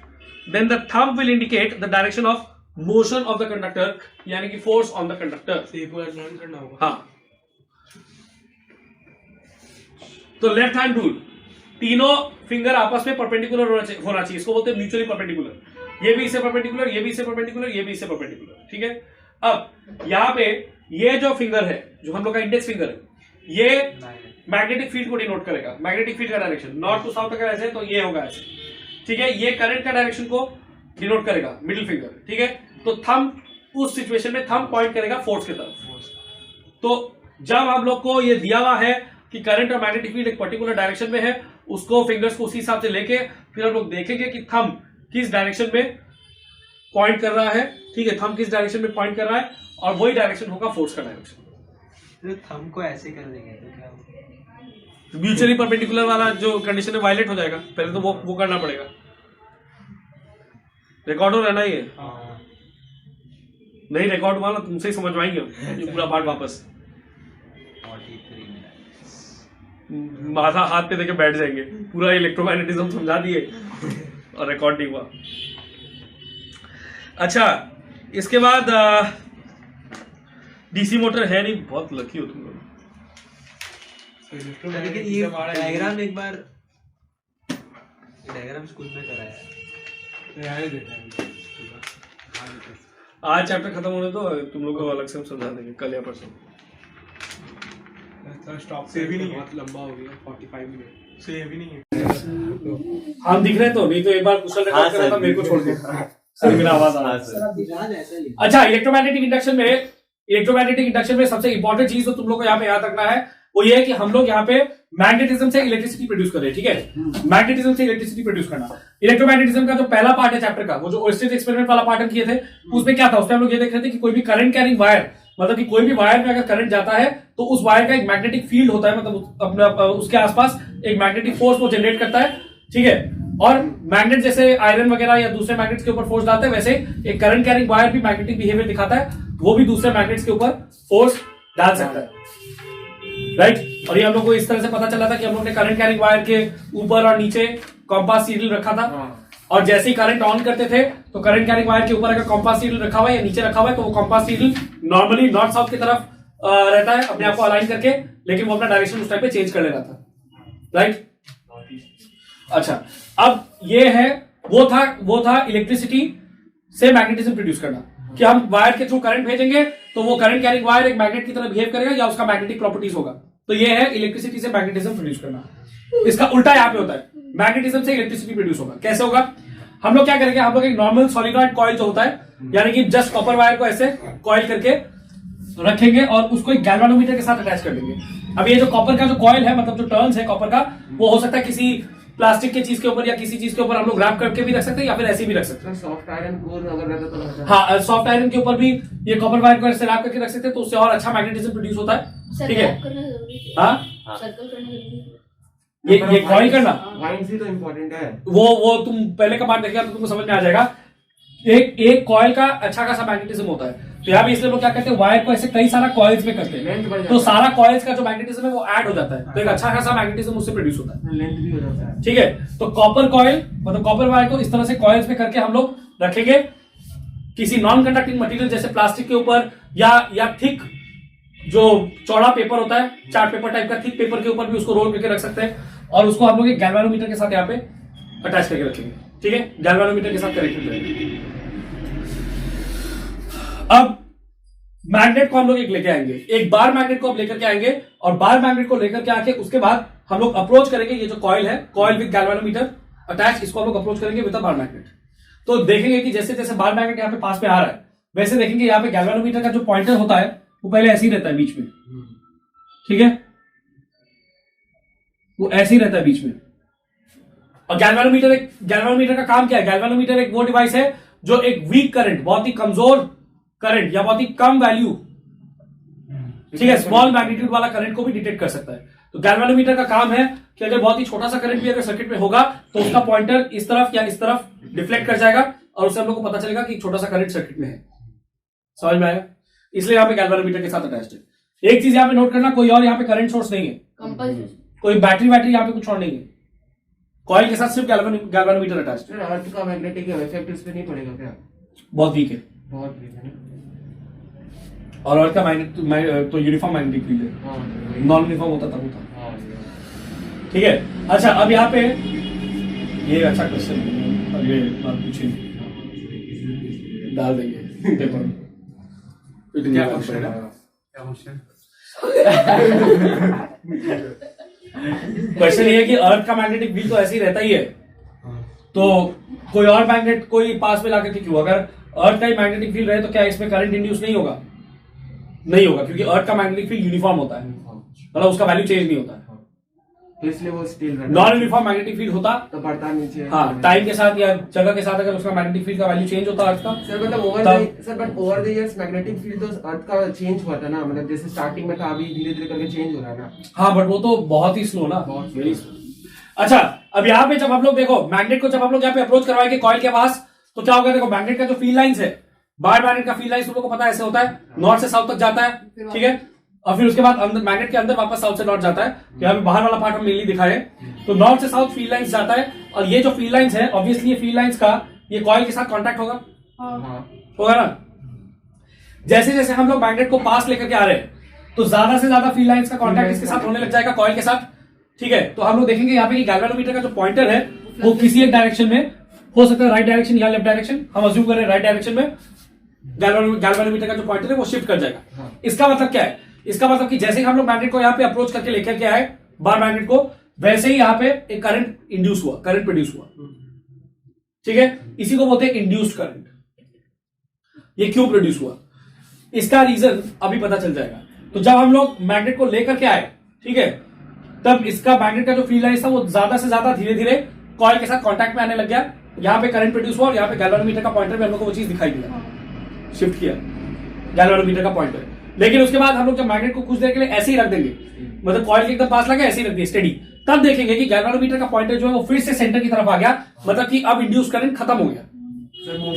Speaker 1: then the thumb will indicate the direction of motion of the conductor, यानी कि फोर्स ऑन द कंडक्टर।
Speaker 3: एक बार लर्न करना होगा।
Speaker 1: हाँ, तो लेफ्ट हैंड रूल, तीनों फिंगर आपस में परपेंडिकुलर होना चाहिए, इसको बोलते हैं म्यूचुअली परपेंडिकुलर। ये भी इससे परपेंडिकुलर, ये भी इससे परपेंडिकुलर, ये भी इससे परपेंडिकुलर, ठीक है। अब यहां पे ये जो फिंगर है, जो हम लोग का इंडेक्स फिंगर है, ये मैग्नेटिक फील्ड को डिनोट करेगा, मैग्नेटिक फील्ड का डायरेक्शन नॉर्थ टू साउथ अगर ऐसे है तो ये होगा ऐसे, ठीक है। ये करंट का डायरेक्शन को डिनोट करेगा, मिडिल फिंगर, ठीक है। तो थंब उस सिचुएशन में थंब पॉइंट करेगा फोर्स की तरफ। तो जब हम लोग को ये दिया हुआ है कि करंट और मैग्नेटिक फील्ड एक पर्टिकुलर डायरेक्शन में है, उसको फिंगर्स को उसी हिसाब से लेके फिर हम लोग देखेंगे कि थंब किस डायरेक्शन में पॉइंट कर रहा है, ठीक है। थंब किस डायरेक्शन में पॉइंट कर रहा है और वही डायरेक्शन होगा फोर्स का डायरेक्शन।
Speaker 3: तो थंब को ऐसे कर देंगे तो क्या होगा?
Speaker 1: म्यूचुअली परपेंडिकुलर वाला जो कंडीशन है वायलेट हो जाएगा, पहले तो वो करना पड़ेगा। रिकॉर्ड हो रहना ही है,
Speaker 3: हाँ।
Speaker 1: नहीं रिकॉर्ड हुआ ना तुमसे ही समझवाएंगे ये पूरा पार्ट वापस।
Speaker 3: 43 मिनट्स।
Speaker 1: माथा हाथ पे देके बैठ जाएंगे, पूरा इलेक्ट्रोमैग्नेटिज्म समझा दिए और रिकॉर्ड नहीं हुआ। अच्छा, इसके बाद डीसी मोटर है नहीं, बहुत लकी हो तुम लोग।
Speaker 3: लेकिन ये डायग्राम एक बार डायग्राम स्कूल में कराया है।
Speaker 1: आज चैप्टर खत्म होने तो तुम लोग को अलग से हम समझा देंगे कल या परसों।
Speaker 2: स्टॉप से भी नहीं, बहुत लंबा हो गया 45 मिनट से भी नहीं है।
Speaker 1: हम दिख रहे तो नहीं तो एक बार कुशल ने कहा था मेरे को छोड़ के सर मेरा आवाज आ रहा है। अच्छा, इलेक्ट्रोमैग्नेटिक इंडक्शन में सबसे इंपॉर्टेंट चीज तो तुम लोग को यहाँ पे याद रखना है वो ये है कि हम लोग यहाँ पे मैग्नेटिज्म से इलेक्ट्रिसिटी प्रोड्यूस कर रहे हैं। ठीक है, मैग्नेटिज्म से इलेक्ट्रिसिटी प्रोड्यूस करना। इलेक्ट्रोमैग्नेटिज्म का जो पहला पार्ट है चैप्टर का, वो जो ओस्टेज एक्सपेरिमेंट वाला पार्ट हम किए थे, उसमें क्या था? उसमें हम लोग ये देख रहे थे कि कोई भी करंट कैरिंग वायर, मतलब कि कोई भी वायर में अगर करंट जाता है तो उस वायर का एक मैग्नेटिक फील्ड होता है, मतलब अपना उसके आसपास एक मैग्नेटिक फोर्स वो जनरेट करता है। ठीक है, और मैग्नेट जैसे आयरन वगैरह या दूसरे मैग्नेट्स के ऊपर फोर्स डालता है, वैसे एक करंट कैरिंग वायर भी मैग्नेटिक बिहेवियर दिखाता है, वो भी दूसरे मैग्नेट्स के ऊपर फोर्स डाल सकता है। राइट, और ये हम लोग को इस तरह से पता चला था कि हम लोग ने करंट कैरिंग वायर के ऊपर और नीचे कॉम्पास नीडल रखा था, और जैसे ही करंट ऑन करते थे तो करंट कैरिंग वायर के ऊपर अगर कॉम्पास नीडल रखा हुआ है या नीचे रखा हुआ है तो वो compass needle normally north south की तरफ रहता है अपने आप को अलाइन करके, लेकिन वो अपना डायरेक्शन उस टाइम पे चेंज कर ले रहा था। राइट, अच्छा, अब ये है वो था इलेक्ट्रिसिटी से मैग्नेटिज्म प्रोड्यूस करना, कि हम वायर के थ्रू करंट भेजेंगे तो वो करंट कैरिंग वायर एक मैग्नेट की तरह बिहेव करेगा या उसका मैग्नेटिक प्रॉपर्टीज होगा। तो ये है इलेक्ट्रिसिटी से मैग्नेटिज्म प्रोड्यूस करना। इसका उल्टा यहाँ पे होता है, मैग्नेटिज्म से इलेक्ट्रिसिटी प्रोड्यूस होगा। कैसे होगा? हम लोग क्या करेंगे, हम लोग एक नॉर्मल सॉलिनॉइड कॉइल जो होता है, यानी कि जस्ट कॉपर वायर को ऐसे कॉइल करके रखेंगे और उसको एक गैल्वानोमीटर के साथ अटैच कर देंगे। अब ये जो कॉपर का जो कॉइल है, मतलब जो टर्न्स है कॉपर का, वो हो सकता है किसी प्लास्टिक के चीज के ऊपर या किसी चीज के ऊपर हम लोग रैप करके भी रख सकते हैं या फिर ऐसे भी रख सकते हैं।
Speaker 4: सॉफ्ट आयरन कोर अगर रहता तो
Speaker 1: हाँ, सॉफ्ट आयरन के ऊपर भी ये कॉपर वायर को ऐसे रैप करके रख सकते हैं, तो उससे और अच्छा मैग्नेटिज्म प्रोड्यूस होता है। ठीक है, हाँ,
Speaker 5: सर्कल करना जरूरी है।
Speaker 1: ये कॉइल करना
Speaker 4: वाइन से तो इम्पोर्टेंट है।
Speaker 1: वो तुम पहले का पार्ट देखिएगा तो तुमको समझ में आ जाएगा। एक कॉइल का अच्छा खासा मैग्नेटिज्म होता है, तो यहाँ पे इसलिए लोग क्या करते हैं, वायर को ऐसे कई सारा कॉइल्स में करते हैं, तो सारा कॉइल्स का जो मैग्नेटिज्म है वो ऐड हो जाता है, तो एक अच्छा खासा मैग्नेटिज्म उससे प्रोड्यूस होता है।
Speaker 4: लेंथ भी हो जाता है।
Speaker 1: ठीक है, तो कॉपर कॉइल मतलब कॉपर वायर को इस तरह से कॉइल्स में करके हम लोग रखेंगे किसी नॉन कंडक्टिंग मटेरियल जैसे प्लास्टिक के ऊपर या थिक जो चौड़ा पेपर होता है, चार्ट पेपर टाइप का थिक पेपर के ऊपर भी उसको रोल करके रख सकते हैं, और उसको हम लोग एक गैल्वानोमीटर के साथ यहाँ पे अटैच करके रखेंगे। ठीक है, गैल्वानोमीटर के साथ कनेक्टेड रहेंगे। अब मैग्नेट को हम लोग एक लेके आएंगे, एक बार मैग्नेट को अब लेकर के आएंगे, और बार मैग्नेट को लेकर के आके उसके बाद हम लोग अप्रोच करेंगे ये जो कॉइल है, कॉइल विद गैल्वानोमीटर अटैच, इसको हम लोग अप्रोच करेंगे विद बार मैग्नेट। तो देखेंगे कि जैसे जैसे बार मैग्नेट यहाँ पे पास में आ रहा है, वैसे देखेंगे यहाँ पे गैल्वानोमीटर का जो पॉइंटर होता है वो पहले ऐसे ही रहता है बीच में। ठीक है, वो ऐसे ही रहता है बीच में। और गैल्वानोमीटर का काम क्या है? गैल्वानोमीटर एक वो डिवाइस है जो एक वीक करंट, बहुत ही कमजोर करंट या बहुत ही कम वैल्यू, ठीक है, स्मॉल मैग्नीट्यूड वाला करंट को भी डिटेक्ट कर सकता है। तो गैल्वानोमीटर का काम है कि अगर बहुत ही छोटा सा करंट भी अगर सर्किट में होगा तो उसका पॉइंटर इस तरफ या इस तरफ डिफ्लेक्ट कर जाएगा और उससे हम लोग को पता चलेगा कि छोटा सा करंट सर्किट में है। समझ में आएगा? इसलिए यहाँ पे गैल्वानोमीटर के साथ अटैच्ड है। एक चीज यहाँ पे नोट करना, कोई और यहाँ पे करंट सोर्स नहीं है, कोई बैटरी यहाँ पे कुछ और नहीं है, कॉइल के साथ सिर्फ गैल्वानोमीटर अटैच्ड है।
Speaker 4: अर्थ का मैग्नेटिक इफेक्ट इस पे नहीं पड़ेगा क्या?
Speaker 1: बहुत वीक है,
Speaker 4: बहुत वीक है ना।
Speaker 1: और अर्थ का मैग्नेट तो यूनिफॉर्म मैग्नेटिक फील्ड है, नॉन यूनिफॉर्म होता तब होता। ठीक है, अच्छा, अब यहाँ पे ये अच्छा क्वेश्चन है, अब ये बात पूछेंगे, डाल देंगे पेपर में।
Speaker 2: क्या क्वेश्चन है?
Speaker 1: क्वेश्चन ये है कि अर्थ का मैग्नेटिक फील्ड तो ऐसे ही रहता ही है, तो कोई और मैग्नेट कोई पास में लाकर के क्यों? अगर अर्थ का ही मैग्नेटिक फील्ड रहे तो क्या इसमें करंट इंड्यूस नहीं होगा? नहीं होगा, क्योंकि अर्थ का मैग्नेटिक फील्ड यूनिफॉर्म होता है, मतलब उसका वैल्यू चेंज नहीं होता है।
Speaker 4: इसलिए वो स्टिल रहता है।
Speaker 1: नॉन यूनिफॉर्म मैग्नेटिक फील्ड होता
Speaker 4: तो बढ़ता नीचे।
Speaker 1: हाँ, टाइम के साथ या जगह के साथ अगर उसका मैग्नेटिक फील्ड का वैल्यू चेंज होता अर्थ का,
Speaker 4: सर मतलब over the years magnetic field तो अर्थ का चेंज हुआ था ना, मतलब जैसे स्टार्टिंग में था, अभी धीरे धीरे करके चेंज हो रहा है ना।
Speaker 1: हाँ, बट वो तो बहुत ही स्लो ना, वेरी स्लो। अच्छा, अब यहाँ पे जब हम लोग देखो मैग्नेट को जब हम लोग यहाँ पे अप्रोच करवाएंगे कॉइल के पास, तो क्या होगा? देखो मैग्नेट का जो फील्ड लाइंस है, बार मैग्नेट का फील्ड लाइंस तुम लोग को पता है ऐसे होता है, नॉर्थ से साउथ तक जाता है। ठीक है, और फिर उसके बाद अंदर मैग्नेट के अंदर वापस साउथ से नॉर्थ जाता है। यहाँ पे बाहर वाला पार्ट हम मेनली दिखाए, तो नॉर्थ से साउथ फील्ड लाइंस जाता है, और ये जो फील्ड लाइंस है ऑब्वियसली ये फील्ड लाइंस का ये कॉइल के साथ कांटेक्ट होगा, होगा ना। जैसे जैसे हम लोग मैग्नेट को पास लेकर के आ रहे हैं, तो ज्यादा से ज्यादा फील्ड लाइंस का कांटेक्ट इसके साथ होने लग जाएगा कॉइल के साथ। ठीक है, तो हम लोग देखेंगे यहाँ पे कि गैल्वेनोमीटर का जो पॉइंटर है वो किसी एक डायरेक्शन में हो सकता है, राइट डायरेक्शन या लेफ्ट डायरेक्शन। हम अज्यूम करें राइट डायरेक्शन में गैल्वेनोमीटर का जो पॉइंटर है वो शिफ्ट कर जाएगा। इसका मतलब क्या है? इसका मतलब कि जैसे ही हम लोग मैग्नेट को यहाँ पे अप्रोच करके लेकर के आए बार मैग्नेट को, वैसे ही यहाँ पे एक करंट इंड्यूस हुआ, करंट प्रोड्यूस हुआ। ठीक है, इसी को बोलते हैं इंड्यूस्ड करंट। ये क्यों प्रोड्यूस हुआ इसका रीजन अभी पता चल जाएगा। तो जब हम लोग मैग्नेट को लेकर के आए, ठीक है, तब इसका मैग्नेट का जो फील्ड लाइन था वो ज्यादा से ज्यादा धीरे धीरे कॉइल के साथ कांटेक्ट में आने लग गया। यहाँ पे करंट प्रोड्यूस हुआ और यहाँ पे गैल्वेनोमीटर का पॉइंटर में हम लोग को वो चीज दिखाई दिया, शिफ्ट किया गैल्वेनोमीटर का पॉइंटर। लेकिन उसके बाद हम लोग जब मैग्नेट को कुछ देर के लिए ऐसे ही रख देंगे, मतलब कॉइल के एकदम पास लगा ऐसे ही रख दिए स्टेडी, तब देखेंगे कि गैल्वेनोमीटर का पॉइंटर जो है वो फिर से सेंटर की तरफ आ गया, मतलब कि अब इंड्यूस करंट खत्म हो गया।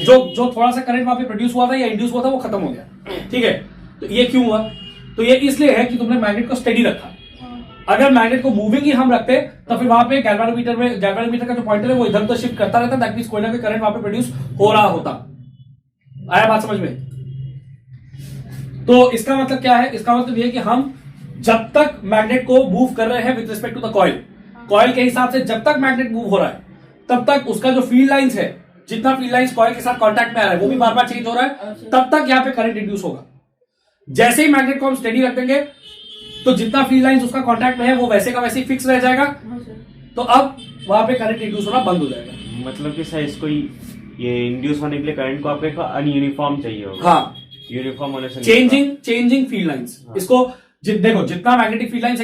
Speaker 1: जो थोड़ा सा करंट वहां पे प्रोड्यूस हुआ था या इंड्यूस हुआ था वो खत्म हो गया। ठीक है, तो ये क्यों हुआ? तो ये इसलिए है कि तुमने मैग्नेट को स्टेडी रखा। अगर मैग्नेट को मूविंग ही हम रखते तो फिर वहां पे गैल्वेनोमीटर का जो पॉइंटर है वो इधर उधर शिफ्ट करता रहता, दैट मींस कोई ना कोई करंट वहां पे प्रोड्यूस हो रहा होता। आया बात समझ में? तो इसका मतलब क्या है? इसका मतलब ये कि हम जब तक मैग्नेट को मूव कर रहे हैं with respect to the coil, coil के हिसाब से जब तक मैग्नेट मूव हो रहा है तब तक उसका जो फील्ड लाइंस है, जितना फील्ड लाइंस कॉइल के साथ कांटेक्ट में आ रहा है वो भी बार बार चेंज हो रहा है, तब तक यहाँ पे करंट इंड्यूस होगा। जैसे ही मैग्नेट को हम स्टेडी रख देंगे तो जितना फील्ड लाइंस उसका कांटेक्ट में है वो वैसे का वैसे ही फिक्स रह जाएगा, तो अब वहां पे करंट इंड्यूस होना बंद हो जाएगा।
Speaker 6: मतलब कि सर इसको ये इंड्यूस होने के लिए करंट को आपको अनयूनिफॉर्म चाहिए होगा।
Speaker 1: हाँ,
Speaker 6: यूनिफॉर्म होने से
Speaker 1: चेंजिंग फील्ड लाइंस। इसको देखो, जितना मैग्नेटिक फील्ड लाइंस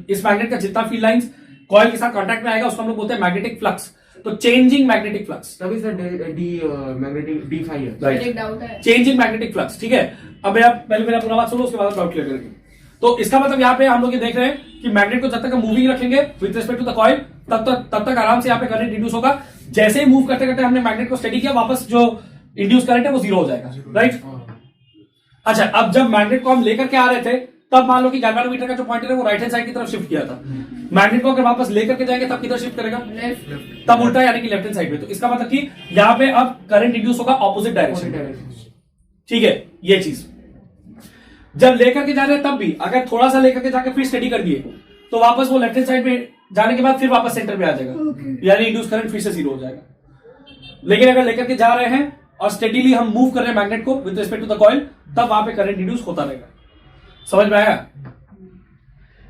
Speaker 1: इस मैग्नेट का जितना फील्ड लाइंस कॉइल के साथ कांटेक्ट में आएगा उसको हम लोग बोलते हैं मैग्नेटिक फ्लक्स। तो चेंजिंग मैग्नेटिक फ्लक्स,
Speaker 4: तभी sir d magnetic d phi है।
Speaker 5: सर, एक डाउट है।
Speaker 1: Changing magnetic flux. ठीक है, अब पहले मेरा पूरा बात सुनो, उसके बाद डाउट क्लियर करेंगे। तो इसका मतलब यहाँ पे हम लोग ये देख रहे हैं कि मैग्नेट को जब तक हम मूविंग रखेंगे with respect to the coil तब तक आराम से यहाँ पे करंट इंड्यूस होगा। जैसे ही मूव करते करते हमने मैग्नेट को स्टेडी किया, वापस जो इंड्यूस करंट है वो जीरो हो जाएगा। राइट? अच्छा, अब जब मैग्नेट को हम लेकर के आ रहे थे तब मान लो कि गैल्वेनोमीटर का जो पॉइंटर है वो राइट हैंड साइड की तरफ शिफ्ट किया था। मैग्नेट को अगर वापस लेकर के जाएंगे तब किधर शिफ्ट करेगा?
Speaker 5: लेफ्ट।
Speaker 1: तब उल्टा, यानी कि लेफ्ट हैंड साइड में। तो इसका मतलब कि यहाँ पे अब करंट इंड्यूस होगा ऑपोजिट डायरेक्शन। ठीक है, ये चीज जब लेकर के जा रहे हैं तब भी अगर थोड़ा सा लेकर के जाकर फिर स्टडी कर दिए तो वापस वो लेफ्ट हैंड साइड में जाने के बाद फिर वापस सेंटर में आ जाएगा, यानी इंड्यूस करंट फिर से जीरो हो जाएगा। लेकिन अगर लेकर के जा रहे हैं और स्टेडीली हम मूव कर रहे हैं मैग्नेट को with respect to the coil, तब वहां पे करंट इंड्यूस होता रहेगा। समझ में आया?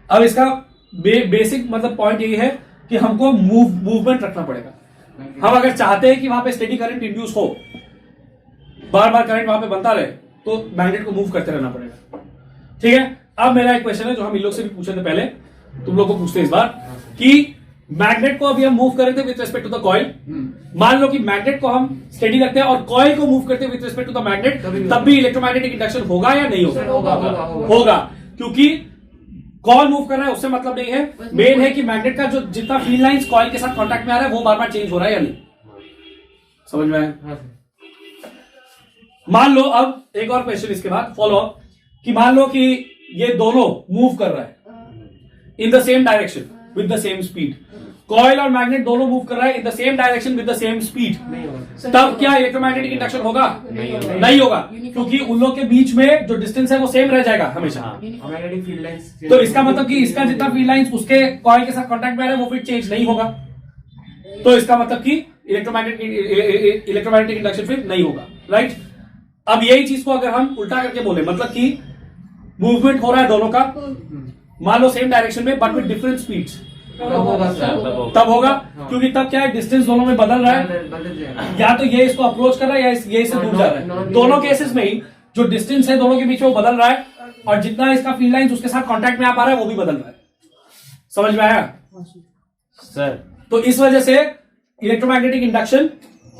Speaker 1: अब इसका बेसिक मतलब पॉइंट यही है कि हमको मूवमेंट रखना पड़ेगा। हम अगर चाहते हैं कि वहां पे स्टेडी करंट इंड्यूस हो, बार बार करंट वहां पे बनता रहे, तो मैग्नेट को मूव करते रहना पड़ेगा। ठीक है, अब मेरा एक क्वेश्चन है जो हम इन लोग से भी पूछे थे पहले, तुम लोग को पूछते हैं इस बार कि मैग्नेट को अभी हम मूव कर रहे थे with respect to the coil. मान लो कि मैग्नेट को हम स्टेडी रखते हैं और कॉइल को मूव करते हैं with respect to the magnet, तब भी इलेक्ट्रोमैग्नेटिक इंडक्शन होगा या नहीं होगा? होगा, क्योंकि कॉइल मूव कर रहा है उससे मतलब नहीं है। मेन है कि मैग्नेट का जो जितना फील्ड लाइंस कॉइल के साथ कांटेक्ट में आ रहा है वो बार बार चेंज हो रहा है या नहीं। समझ में आया? मान लो, अब एक और क्वेश्चन इसके बाद फॉलो अप, कि मान लो कि ये दोनों मूव कर रहा है इन the same direction with the same speed. Coil और मैग्नेट दोनों मूव कर रहा है इन the same direction with the same speed, तब क्या इलेक्ट्रोमैग्नेटिक इंडक्शन होगा? नहीं होगा, क्योंकि उन लोग के बीच में जो डिस्टेंस है वो सेम रह जाएगा हमेशा।
Speaker 4: मैग्नेटिक फील्ड लाइंस,
Speaker 1: तो इसका मतलब कि इसका जितना फील्ड लाइंस उसके कॉइल के साथ कांटेक्ट में आ रहा है वो फिर चेंज नहीं होगा। तो इसका मतलब कि इलेक्ट्रोमैग्नेटिक इंडक्शन फिर नहीं होगा। राइट? अब यही चीज को अगर हम उल्टा करके बोले, मतलब कि मूवमेंट हो रहा है दोनों का, मान लो सेम डायरेक्शन में बट विद डिफरेंट स्पीड्स, तब होगा। क्योंकि तब क्या है, डिस्टेंस दोनों में बदल रहा है, या तो ये इसको अप्रोच कर रहा है या ये इससे दूर जा रहा है। दोनों केसेस में ही जो डिस्टेंस है दोनों के बीच में वो बदल रहा है, और जितना इसका फील्ड लाइंस उसके साथ कांटेक्ट में आ पा रहा है वो भी बदल रहा है। समझ में आया
Speaker 6: सर?
Speaker 1: तो इस वजह से इलेक्ट्रोमैग्नेटिक इंडक्शन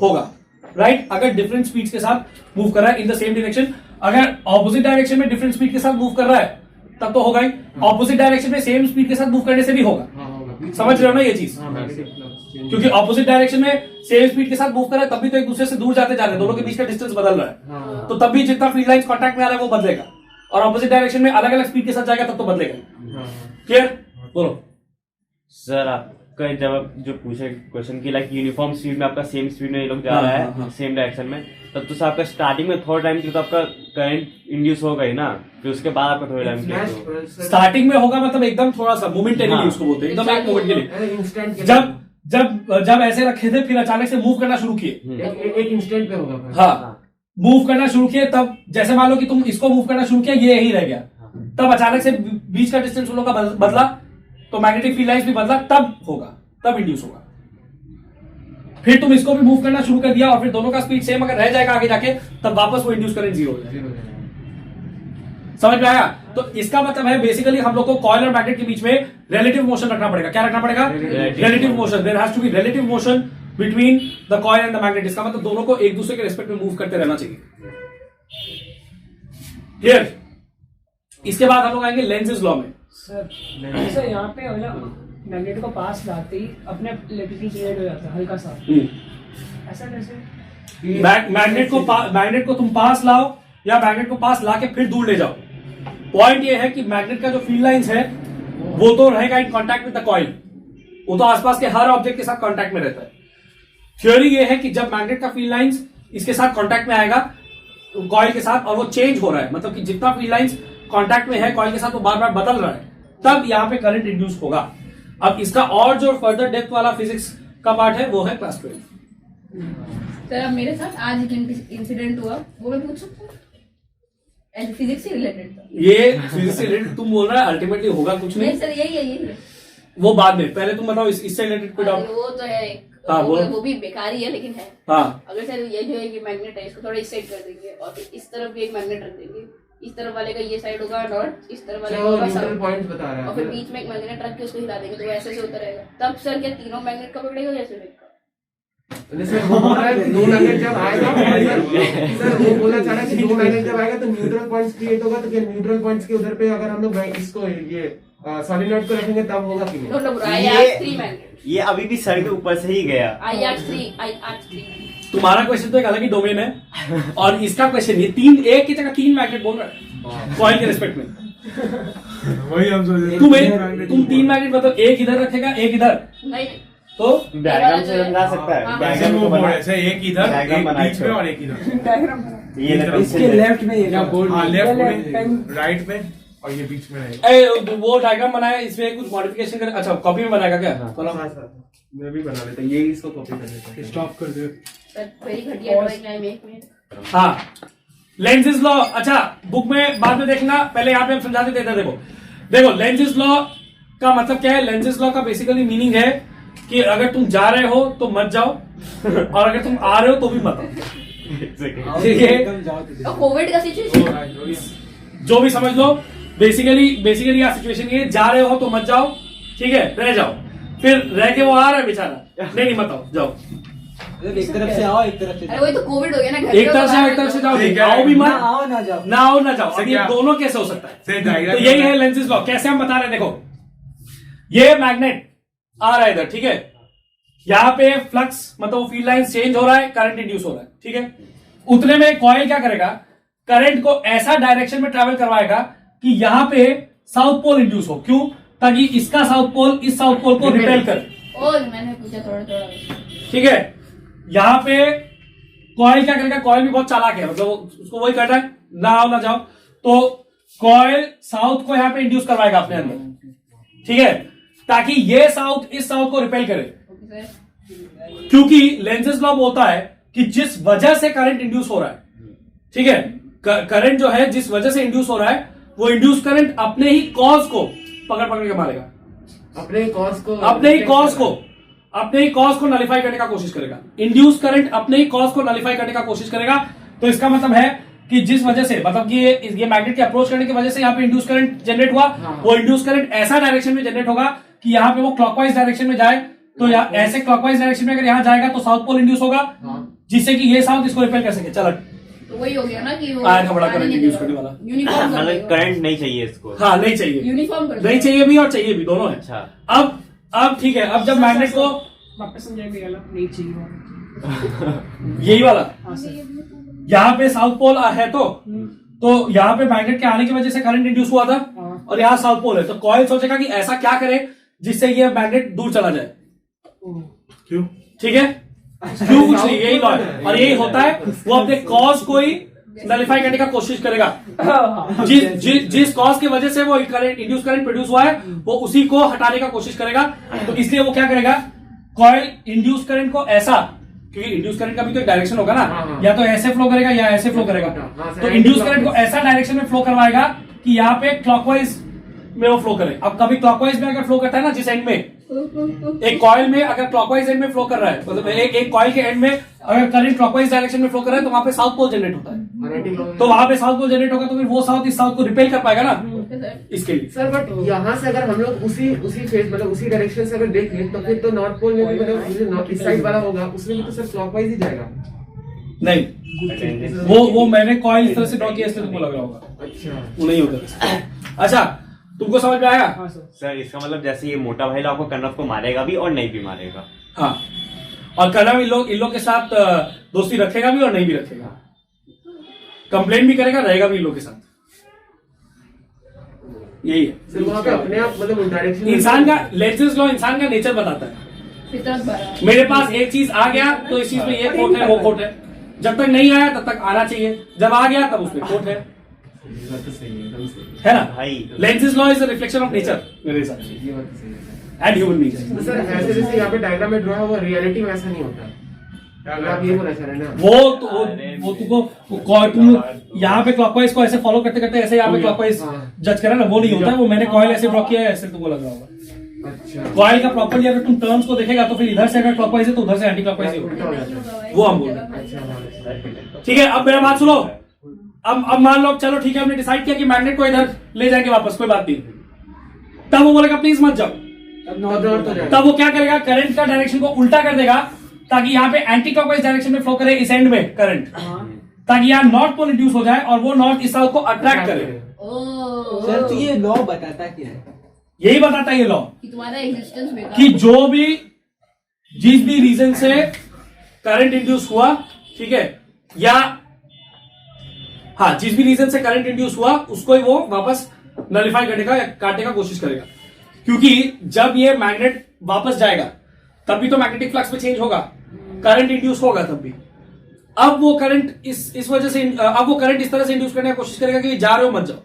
Speaker 1: होगा। राइट? अगर डिफरेंट स्पीड्स के साथ मूव कर रहा है इन द सेम डायरेक्शन, अगर ऑपोजिट डायरेक्शन में डिफरेंट स्पीड के साथ मूव कर रहा है तब तो होगा ही, ऑपोजिट डायरेक्शन में सेम स्पीड के साथ मूव करने से भी होगा। समझ रहे हो ना ये चीज? क्योंकि ऑपोजिट डायरेक्शन में सेम स्पीड के साथ मूव कर रहा है तब भी तो एक दूसरे से दूर जाते जा रहे हैं, दोनों के बीच का डिस्टेंस बदल रहा है, तो तब भी जितना फील्ड लाइंस कांटेक्ट में आ रहा है वो बदलेगा, और ऑपोजिट डायरेक्शन में अलग अलग स्पीड के साथ जाएगा तब तो बदलेगा। क्लियर? बोलो
Speaker 6: सर का जब जो पूछे क्वेश्चन की लाइक यूनिफॉर्म स्पीड में आपका सेम स्पीड में ये लोग जा
Speaker 1: हाँ,
Speaker 6: रहा
Speaker 1: हाँ, हाँ।
Speaker 6: है सेम डायरेक्शन में, तब तो आपका स्टार्टिंग में थोड़ा टाइम के लिए तो आपका करंट इंड्यूस होगा ही ना, फिर उसके बाद आपका थोड़ा टाइम के लिए तो
Speaker 1: स्टार्टिंग में होगा मतलब एकदम थोड़ा सा मोमेंटरी
Speaker 6: हाँ।
Speaker 1: उसको बोलते हैं, एकदम एक मोमेंट के लिए।
Speaker 4: इंस्टेंट
Speaker 1: जब जब जब ऐसे रखे थे फिर अचानक से मूव करना शुरू किए,
Speaker 4: एक इंस्टेंट पे होगा फिर।
Speaker 1: हाँ मूव करना शुरू किए, तब जैसे मान लो कि तुम इसको मूव करना शुरू किया, ये यही रह गया, तब अचानक से बीच का डिस्टेंस उन लोगों का बदला, तो मैग्नेटिक फील्ड लाइंस भी बदला, तब होगा, तब इंड्यूस होगा। फिर तुम इसको भी मूव करना शुरू कर दिया और फिर दोनों का स्पीड सेम अगर रह जाएगा आगे जाके, तब वापस वो इंड्यूस करंट जीरो हो जाएगा। समझ में आया? तो इसका मतलब है बेसिकली हम लोग को कॉइल और मैग्नेट के बीच में रिलेटिव मोशन रखना पड़ेगा। क्या रखना पड़ेगा? Relative motion. There has to be relative motion between the coil and the magnet. इसका मतलब दोनों को एक दूसरे के रिस्पेक्ट में मूव करते रहना चाहिए। क्लियर? इसके बाद हम लोग आएंगे लेंजेस लॉ में।
Speaker 7: सर यहाँ पे मैग्नेट को पास लाते ही अपने इलेक्ट्रिसिटी क्रिएट हो जाता है हल्का सा, ऐसा कैसे?
Speaker 1: मैग्नेट को तुम पास लाओ या मैग्नेट को पास लाके फिर दूर ले जाओ। पॉइंट ये है कि मैग्नेट का जो फील्ड लाइंस है वो तो रहेगा in contact with the coil, वो तो आसपास के हर ऑब्जेक्ट के साथ कांटेक्ट में रहता है। थ्योरी ये है कि जब मैग्नेट का फील्ड लाइंस इसके साथ कांटेक्ट में आएगा कॉइल के साथ, और वो चेंज हो रहा है, मतलब कि जितना फील्ड लाइंस कांटेक्ट में है कॉइल के साथ वो बार बार बदल रहा है, तब यहाँ पे करंट इंड्यूस होगा। अब इसका और जो फर्दर डेप्थ वाला फिजिक्स का पार्ट है वो है क्लास 12।
Speaker 5: सर अब मेरे साथ आज एक इंसिडेंट हुआ, वो मैं पूछ सकता हूँ? फिजिक्स से रिलेटेड था
Speaker 1: ये फिजिक्स से रिलेटेड तुम बोल रहा है, अल्टीमेटली होगा कुछ
Speaker 5: नहीं
Speaker 1: नहीं,
Speaker 5: सर, यही है
Speaker 1: वो बाद में। पहले तुम बताओ इससे रिलेटेड कोई डाउट?
Speaker 5: वो तो है
Speaker 1: हाँ,
Speaker 5: वो भी बेकार ही है, लेकिन है।
Speaker 1: हाँ
Speaker 5: अगर सर ये जो है कि मैग्नेट है, इसको थोड़ा इस साइड कर देंगे और फिर इस तरफ भी एक मैग्नेट रख देंगे, इस तरफ वाले का ये साइड होगा नॉर्थ, इस तरफ वाले का होगा
Speaker 4: न्यूट्रल
Speaker 5: साउथ,
Speaker 4: पॉइंट्स बता रहा
Speaker 5: और फिर
Speaker 4: है।
Speaker 5: बीच में एक मैग्नेट रख के उसको हिला देंगे, तो वो ऐसे से होता रहेगा। तब सर क्या तीनों मैग्नेट का पकड़ेगा या सिर्फ एक का?
Speaker 4: जैसे वो बोल रहा है कि दो मैग्नेट जब आएगा, सर वो बोलना चाह रहा है कि दो मैग्नेट जब आएगा तो न्यूट्रल पॉइंट्स क्रिएट होगा, तो क्या न्यूट्रल पॉइंट्स के उधर पे अगर हम लोग इसको ये सॉलिनॉइड को रखेंगे तब होगा कि
Speaker 5: नो
Speaker 4: नहीं?
Speaker 5: नो, आई आस्क 3 मैग्नेट,
Speaker 6: ये अभी भी सर के ऊपर से ही गया।
Speaker 5: आई आस्क 3
Speaker 1: तुम्हारा क्वेश्चन तो एक अलग ही डोमेन है और इसका क्वेश्चन ये तीन, एक की जगह 3 मैग्नेट बोल रहा है कॉइल के रिस्पेक्ट में।
Speaker 2: वही हम सोच रहे
Speaker 1: तुम 3 मैग्नेट मतलब एक इधर रखेगा एक इधर,
Speaker 5: नहीं
Speaker 1: तो
Speaker 6: डायग्राम से समझा सकता है।
Speaker 5: हाँ।
Speaker 6: डायग्राम
Speaker 2: वो
Speaker 6: तो
Speaker 2: बोल
Speaker 6: बना
Speaker 2: रहे थे, एक इधर,
Speaker 6: डायग्राम
Speaker 2: एक
Speaker 6: बनाए
Speaker 2: बीच
Speaker 6: थे।
Speaker 2: में और एक इधर।
Speaker 7: डायग्राम
Speaker 6: ये लकड़ी
Speaker 7: इसके
Speaker 6: से
Speaker 7: लेफ्ट में ये
Speaker 2: या बोर्ड, हाँ लेफ्ट
Speaker 7: लेफ्ट
Speaker 2: में, राइट में और ये बीच में रहेगा।
Speaker 1: वो डायग्राम बनाया, इसमें कुछ मॉडिफिकेशन कर, अच्छा कॉपी में बनाएगा क्या? थोड़ा
Speaker 4: हाँ सर, मैं भी बना लेता, ये इसको कॉपी कर लेता हूँ।
Speaker 2: स्टॉप कर दे।
Speaker 5: सर वेरी घटिया ड्राइंग है, एक मिनट।
Speaker 1: हाँ लेंजेस लॉ, अच्छा बुक में बाद में देखना, पहले यहाँ पे हम समझा देते हैं। देखो लेंजेस लॉ का मतलब क्या है? लेंजेस लॉ का बेसिकली मीनिंग है कि अगर तुम जा रहे हो तो मत जाओ और अगर तुम आ रहे हो तो भी मत आओ।
Speaker 7: एकदम जाओ
Speaker 5: और कोविड का सिचुएशन
Speaker 1: जो भी समझ लो, बेसिकली यह सिचुएशन ये, जा रहे हो तो मत जाओ, ठीक है, रह जाओ, फिर रह के वो आ रहा है बेचारा, नहीं मत आओ, जाओ।
Speaker 7: एक तरफ से आओ, एक तरफ से
Speaker 5: अरे वही तो कोविड हो गया ना, घर
Speaker 1: एक तरफ से आओ, एक तरफ से जाओ, आओ भी
Speaker 7: ना
Speaker 1: मत,
Speaker 7: आओ ना जाओ।
Speaker 1: ना आओ ना जाओ। अब ये
Speaker 2: क्या?
Speaker 1: दोनों कैसे हो सकता है?
Speaker 2: से डायग्राम
Speaker 1: तो यही है लेंसेज लॉ। कैसे हम बता रहे हैं, देखो ये मैग्नेट आ रहा है इधर, ठीक है, यहाँ पे फ्लक्स मतलब फील्ड लाइन चेंज हो रहा है, करंट इंड्यूस हो रहा है, ठीक है। उतने में कॉइल क्या करेगा? करंट को ऐसा डायरेक्शन में ट्रेवल करवाएगा कि यहाँ पे साउथ पोल इंड्यूस हो। क्यों? ताकि इसका साउथ पोल इस साउथ पोल को रिपेल करे,
Speaker 5: और मैंने पूछा थोड़ा
Speaker 1: ठीक है। यहाँ पे कॉइल क्या करेगा? कॉइल भी बहुत चालाक है, मतलब उसको वही कर रहा है, ना आओ ना जाओ, तो कॉइल साउथ को यहाँ पे इंड्यूस करवाएगा अपने अंदर, ठीक है, ताकि ये साउथ इस साउथ को रिपेल करे। क्योंकि लेंजेस लॉ बोलता है कि जिस वजह से करंट इंड्यूस हो रहा है, ठीक है, करंट जो है जिस वजह से इंड्यूस हो रहा है, वो इंड्यूस करंट अपने ही कॉज को पकड़ के मारेगा,
Speaker 4: अपने ही कॉज को
Speaker 1: नलिफाई करने का कोशिश करेगा। इंड्यूस करंट अपने ही कॉज को नलिफाई करने का कोशिश करेगा। तो इसका मतलब है कि जिस वजह से, मतलब कि ये मैग्नेट के अप्रोच करने की वजह से यहाँ पे इंड्यूस करंट जनरेट हुआ, वो इंड्यूस करंट ऐसा डायरेक्शन में जनरेट होगा कि यहाँ पे वो क्लॉकवाइज डायरेक्शन में जाए, तो ऐसे क्लॉकवाइज डायरेक्शन में अगर यहाँ जाएगा तो साउथ पोल इंड्यूस होगा, जिससे कि ये साउथ इसको रिपेल कर सके। चलो
Speaker 5: तो वही हो गया ना कि वो
Speaker 1: आया था बड़ा करंट इंड्यूस करने वाला।
Speaker 5: यूनिफॉर्म कर
Speaker 6: मतलब करंट नहीं चाहिए इसको।
Speaker 1: हाँ नहीं चाहिए,
Speaker 5: यूनिफॉर्म कर
Speaker 1: नहीं चाहिए भी और चाहिए भी, दोनों है।
Speaker 6: अच्छा,
Speaker 1: अब ठीक है, अब जब मैग्नेट को
Speaker 7: वापस समझाएंगे, नहीं चाहिए वो।
Speaker 1: यही वाला
Speaker 7: हाँ सर।
Speaker 1: यहाँ पे साउथ पोल है, तो यहाँ पे मैग्नेट के आने की वजह से करंट इंड्यूस हुआ था, और यहाँ साउथ पोल है, तो कॉइल सोचेगा कि ऐसा क्या करे जिससे ये मैग्नेट दूर चला जाए। क्यों? ठीक है, क्यों कुछ नहीं, यही लॉ है और यही होता है। वो अपने कॉज को ही नलिफाई करने का कोशिश करेगा। जिस कॉज की वजह से वो करंट इंड्यूस करंट प्रोड्यूस हुआ है वो उसी को हटाने का कोशिश करेगा। तो इसलिए वो क्या करेगा, कॉइल इंड्यूस करंट को ऐसा, क्योंकि इंड्यूस करंट का भी तो एक डायरेक्शन होगा ना, या तो ऐसे फ्लो करेगा या ऐसे फ्लो करेगा। तो इंड्यूस करंट को ऐसा डायरेक्शन में फ्लो करवाएगा कि यहाँ पे क्लॉकवाइज में वो फ्लो करे। अब कभी क्लॉकवाइज में अगर फ्लो करता है ना, जिस एंड में एक कॉइल में अगर क्लॉकवाइज एंड में फ्लो कर रहा है, मतलब एक कॉइल के एंड में अगर करंट क्लॉकवाइज डायरेक्शन में फ्लो कर रहा है तो वहां पे साउथ पोल जनरेट होता है। तो वहां पे साउथ पोल जनरेट होगा तो फिर वो साउथ इस साउथ को रिपेल कर पाएगा ना, इसके लिए।
Speaker 4: सर बट यहाँ से अगर हम लोग उसी फेज मतलब उसी डायरेक्शन से अगर देखें तो फिर तो नॉर्थ पोल में भी मतलब इस साइड वाला होगा, उसमें भी तो सर क्लॉकवाइज ही जाएगा।
Speaker 1: नहीं, वो मैंने कॉइल इस तरह से ड्रॉ किया इसलिए तुमको लग रहा होगा।
Speaker 4: अच्छा,
Speaker 1: वो नहीं होता। अच्छा, तुमको समझ में आया?
Speaker 7: हाँ सर।
Speaker 6: सर इसका मतलब जैसे ये मोटा भाई आपको कर्नव को मारेगा भी और नहीं भी मारेगा।
Speaker 1: हाँ, और कर्नव इन लोग के साथ दोस्ती रखेगा भी और नहीं भी रखेगा, कंप्लेन भी करेगा, रहेगा भी इन लोग के साथ। यही है
Speaker 4: सर वहाँ पे अपने आप मतलब डायरेक्शन
Speaker 1: इंसान का लेंसेज लॉ, इंसान का नेचर बताता है।
Speaker 5: फितरत भरा।
Speaker 1: मेरे पास एक चीज आ गया तो इस चीज में ये खोट है, वो खोट है। जब तक नहीं आया तब तक आना चाहिए, जब आ गया तब उसमें खोट है ना
Speaker 6: भाई।
Speaker 1: Lenses law is a reflection of nature मेरे हिसाब से,
Speaker 4: ये बात तो सही है।
Speaker 1: And human nature.
Speaker 4: तो सर ऐसे जैसे यहाँ पे डायग्राम में ड्रॉ है वो रियलिटी में ऐसा नहीं होता। अगर आप ये बोला सर है ना,
Speaker 1: वो तुमको तुम यहाँ पे क्लॉकवाइज को ऐसे फॉलो करते करते ऐसे यहाँ पे क्लॉकवाइज जज करा ना, वो नहीं होता है। वो मैंने कॉइल ऐसे ड्रॉ किया है, ऐसे तुमको लग रहा होगा।
Speaker 4: अच्छा,
Speaker 1: कॉइल का प्रॉपर्ली अगर तुम टर्म्स को देखेगा तो फिर इधर से अगर क्लॉकवाइज है तो उधर से एंटी क्लॉकवाइज होगा, वो हम बोल रहे हैं। ठीक है, अब मेरा बात सुनो। अब मान लो, चलो ठीक है, हमने डिसाइड किया कि मैग्नेट को इधर ले जाएंगे वापस, कोई बात नहीं। तब वो बोलेगा प्लीज मत जाओ, तब वो क्या करेगा, करंट का डायरेक्शन को उल्टा कर देगा ताकि यहाँ पे एंटी क्लॉकवाइज डायरेक्शन में फ्लो करे इस एंड में करंट, ताकि यहाँ नॉर्थ पोल इंड्यूस हो जाए और वो नॉर्थ इस साउथ को अट्रैक्ट करे।
Speaker 3: सर तो ये लॉ बताता क्या है?
Speaker 1: यही बताता है ये लॉ
Speaker 5: कि तुम्हारा एग्जिस्टेंस बेकार
Speaker 1: कि जो भी जिस भी रीजन से करंट इंड्यूस हुआ, ठीक है, या हाँ जिस भी रीजन से करंट इंड्यूस हुआ उसको ही वो वापस नलिफाई करने का, काटने का कोशिश करेगा। क्योंकि जब ये मैग्नेट वापस जाएगा तब भी तो मैग्नेटिक फ्लक्स में चेंज होगा, करंट इंड्यूस होगा तब भी। अब वो करंट इस वजह से, अब वो करंट इस तरह से इंड्यूस करने की कोशिश करेगा कि जा रहे हो मत जाओ,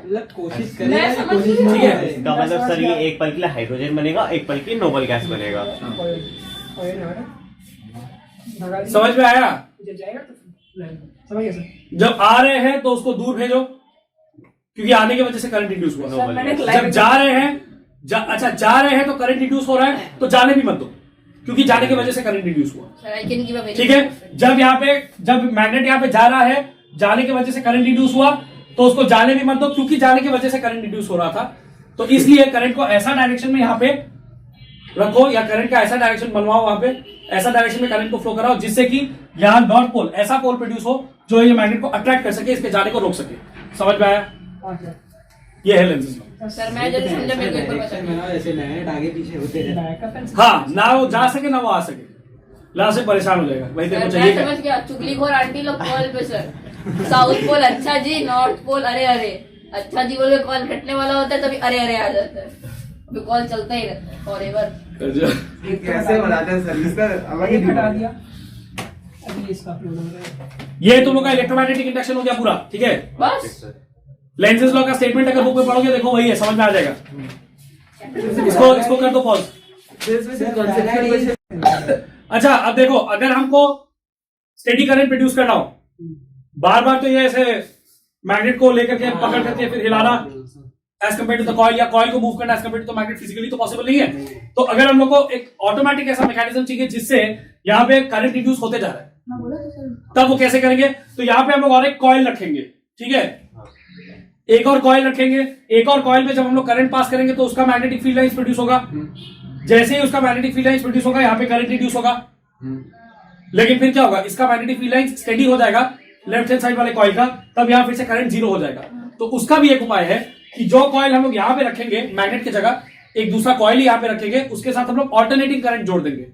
Speaker 3: मतलब कोशिश
Speaker 5: मैं
Speaker 3: करेगा,
Speaker 5: समझ
Speaker 3: कोशिश
Speaker 5: रही हूँ।
Speaker 1: ठीक है।
Speaker 6: इसका मतलब सर ये एक पल के लिए हाइड्रोजन बनेगा, एक पल के लिए नोबल गैस बनेगा।
Speaker 1: समझ में आया?
Speaker 7: जब जाएगा तो समझ गया सर।
Speaker 1: जब आ रहे हैं तो उसको दूर भेजो, क्योंकि आने की वजह से करंट इंड्यूस हुआ।
Speaker 7: सर मैंने एक
Speaker 1: जब
Speaker 7: लाइन
Speaker 1: जा रहे हैं अच्छा जा रहे हैं तो करंट इंड्यूस हो रहा है तो जाने भी मत दो, क्योंकि जाने की वजह से करंट इंड्यूस हुआ।
Speaker 5: Sir I can give a
Speaker 1: ठीक है, जब मैग्नेट यहाँ पे जा रहा है, जाने की वजह से करंट इंड्यूस हुआ तो उसको जाने भी मत दो, क्योंकि जाने की वजह से करंट इंड्यूस हो रहा था। तो इसलिए करंट को ऐसा डायरेक्शन में यहाँ पे रखो, या करंट का ऐसा डायरेक्शन बनवाओ, वहां पे ऐसा डायरेक्शन में करंट को फ्लो कराओ जिससे कि यहाँ नॉर्थ पोल, ऐसा पोल प्रोड्यूस हो जो ये मैग्नेट को अट्रैक्ट कर सके, इसके जाने को रोक सके। समझ में आया? ये है लेंसेज लॉ।
Speaker 5: सर मैं जब समझा मेरे को एक बार बता
Speaker 3: डायरेक्शन बनाओ, ऐसे मैग्नेट आगे पीछे होते रहते।
Speaker 1: हाँ, ना वो जा सके ना वो आ सके, ना से परेशान हो जाएगा भाई, तेरे को
Speaker 5: सर
Speaker 1: चाहिए
Speaker 5: मैं
Speaker 1: क्या?
Speaker 5: समझ गया, चुगलीखोर आंटी लोग कॉल पे सर, साउथ पोल अच्छा जी, नॉर्थ पोल अरे अरे, अच्छा जी बोल के कॉल कटने वाला होता है तभी अरे अरे आ जाता है, अभी कॉल चलता ही रहता है फॉरएवर।
Speaker 4: ये कैसे बनाते हैं सर, इसका अलग ही
Speaker 7: हटा
Speaker 4: दिमाग है।
Speaker 7: दिया, अभी इसका अपलोड हो रहा है।
Speaker 1: ये तुम लोग का इलेक्ट्रोमैग्नेटिक इंडक्शन हो गया पूरा। ठीक है,
Speaker 5: बस
Speaker 1: लेंसेज लॉ का स्टेटमेंट अगर बुक में पढ़ोगे देखो वही है, समझ में आ जाएगा। इसको कर दो पॉज।
Speaker 4: conceptual question।
Speaker 1: अच्छा, अब देखो, अगर हमको स्टेडी करंट प्रोड्यूस करना हो, बार बार तो ये ऐसे मैग्नेट को लेकर के पकड़ करके फिर हिलाना as compare to the coil, या कॉइल को मूव करना as compare to the magnet, physically तो पॉसिबल नहीं है। तो अगर हम लोग को एक ऑटोमेटिक ऐसा मैकेनिज्म चाहिए जिससे यहाँ पे करंट इंड्यूस होते जा रहा है,
Speaker 5: मैं बोला था सर,
Speaker 1: तब वो कैसे करेंगे? तो यहाँ पे हम लोग और एक कॉइल रखेंगे, ठीक है, एक और कॉइल रखेंगे। एक और कॉइल में जब हम लोग करंट पास करेंगे तो उसका मैग्नेटिक फील्ड लाइंस प्रोड्यूस होगा। जैसे ही उसका मैग्नेटिक फील्ड लाइंस प्रोड्यूस होगा, यहाँ पे करंट इंड्यूस होगा। लेकिन फिर क्या होगा, इसका मैग्नेटिक फील्ड लाइंस स्टेडी हो जाएगा लेफ्ट हैंड साइड वाले कॉइल का, तब यहाँ फिर से करंट जीरो हो जाएगा। तो उसका भी एक उपाय है कि जो कॉइल हम लोग यहाँ पे रखेंगे मैग्नेट की जगह, एक दूसरा कॉइल यहाँ पे रखेंगे, उसके साथ हम लोग ऑल्टरनेटिंग करंट जोड़ देंगे।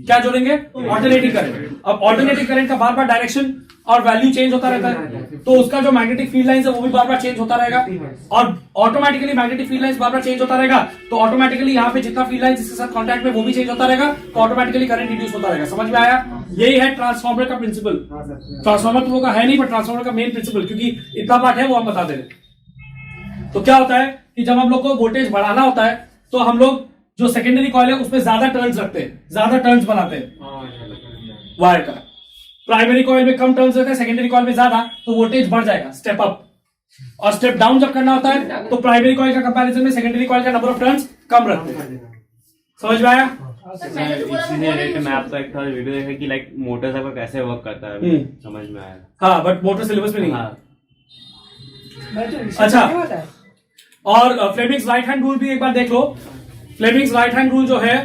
Speaker 1: क्या जोड़ेंगे? Alternating current. अब ऑल्टरनेटिंग करंट का बार बार डायरेक्शन और वैल्यू चेंज होता रहता है, तो उसका जो मैग्नेटिक फील्ड लाइंस है वो भी बार बार चेंज होता रहेगा, और ऑटोमेटिकली मैग्नेटिक फील्ड लाइंस बार बार चेंज होता रहेगा, तो ऑटोमेटिकली यहाँ पे जितना फील्ड लाइंस इसके साथ कॉन्टैक्ट में वो भी चेंज होता रहेगा, तो ऑटोमेटिकली करंट इंड्यूस होता रहेगा। समझ में आया? यही है ट्रांसफार्मर का प्रिंसिपल। ट्रांसफार्मर तुम लोग का है नहीं, पर ट्रांसफार्मर का मेन प्रिंसिपल, क्योंकि इतना पार्ट है वो हम बता दे रहे। तो क्या होता है कि जब हम लोग को वोल्टेज बढ़ाना होता है तो हम लोग जो सेकेंडरी कॉइल है उसमें ज्यादा टर्न्स रखते हैं, ज्यादा टर्न्स बनाते हैं वायर का। प्राइमरी कॉइल में कम टर्न्स रहते हैं, सेकेंडरी कॉइल में ज्यादा, तो वोल्टेज बढ़ जाएगा स्टेप अप। और स्टेप डाउन जब करना होता है तो प्राइमरी कॉइल का कंपैरिजन में सेकेंडरी कॉइल का नंबर ऑफ टर्न्स कम रहते हैं। समझ में आया?
Speaker 5: मैंने तो बोला था
Speaker 6: इसी रिलेटेड मैं आपका एक थोड़ा वीडियो देखा कि लाइक मोटर आपका कैसे वर्क करता है, समझ में आया।
Speaker 1: हाँ, बट मोटर सिलेबस में नहीं है।
Speaker 6: हाँ,
Speaker 7: मैं तो
Speaker 1: अच्छा।
Speaker 7: नहीं होता है।
Speaker 1: और फ्लेमिंग्स राइट हैंड रूल भी एक बार देख लो। फ्लेमिंग्स राइट हैंड रूल जो है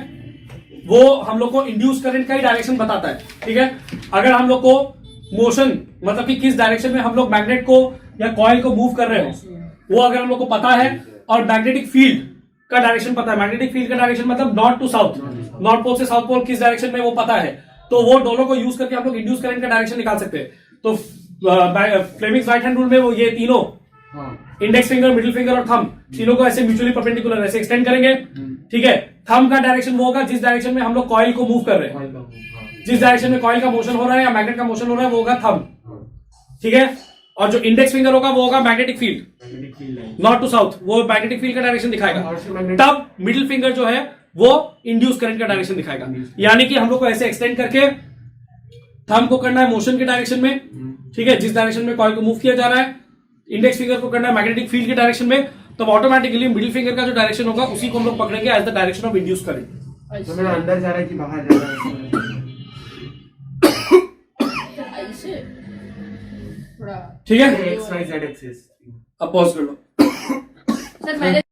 Speaker 1: वो हम लोग को इंड्यूस करंट का ही डायरेक्शन बताता है, ठीक है। अगर हम लोग को मोशन, मतलब कि किस डायरेक्शन में हम लोग मैग्नेट को या कॉइल को मूव कर रहे हो, वो अगर हम लोग को पता है, और मैग्नेटिक फील्ड का डायरेक्शन पता है, मैग्नेटिक फील्ड का डायरेक्शन मतलब north to south, north pole से साउथ पोल किस डायरेक्शन में वो पता है, तो वो दोनों को यूज करके हम लोग इंड्यूस करंट का डायरेक्शन निकाल सकते हैं। तो फ्लेमिंग्स राइट हैंड रूल में वो ये तीनों, इंडेक्स फिंगर, मिडिल फिंगर और थंब, तीनों को ऐसे म्यूचुअली परपेंडिकुलर ऐसे एक्सटेंड करेंगे, ठीक है। थंब का डायरेक्शन वो होगा जिस डायरेक्शन में हम लोग कॉइल को मूव कर रहे हैं, जिस डायरेक्शन में कॉइल का मोशन हो रहा है या मैग्नेट का मोशन हो रहा है वो होगा थंब, ठीक है। और जो इंडेक्स फिंगर होगा वो होगा magnetic field, north to south, वो मैग्नेटिक फील्ड का डायरेक्शन दिखाएगा। तब मिडिल फिंगर जो है वो इंड्यूस करंट का डायरेक्शन दिखाएगा। यानी कि हम लोग को ऐसे एक्सटेंड करके थंब को करना है मोशन के डायरेक्शन में, ठीक है, जिस डायरेक्शन में कॉइल को मूव किया जा रहा है। इंडेक्स फिंगर को करना है मैग्नेटिक फील्ड के डायरेक्शन में, तो ऑटोमेटिकली मिडिल फिंगर का जो डायरेक्शन होगा उसी को हम लोग पकड़ेंगे as the direction of induce current.
Speaker 4: तो मेरा अंदर जा रहा है कि बाहर जा रहा है?
Speaker 5: ऐसे थोड़ा
Speaker 1: ठीक है,
Speaker 4: एक्स वाई जेड एक्सिस।
Speaker 1: अब पॉज कर लो।
Speaker 5: सर मैंने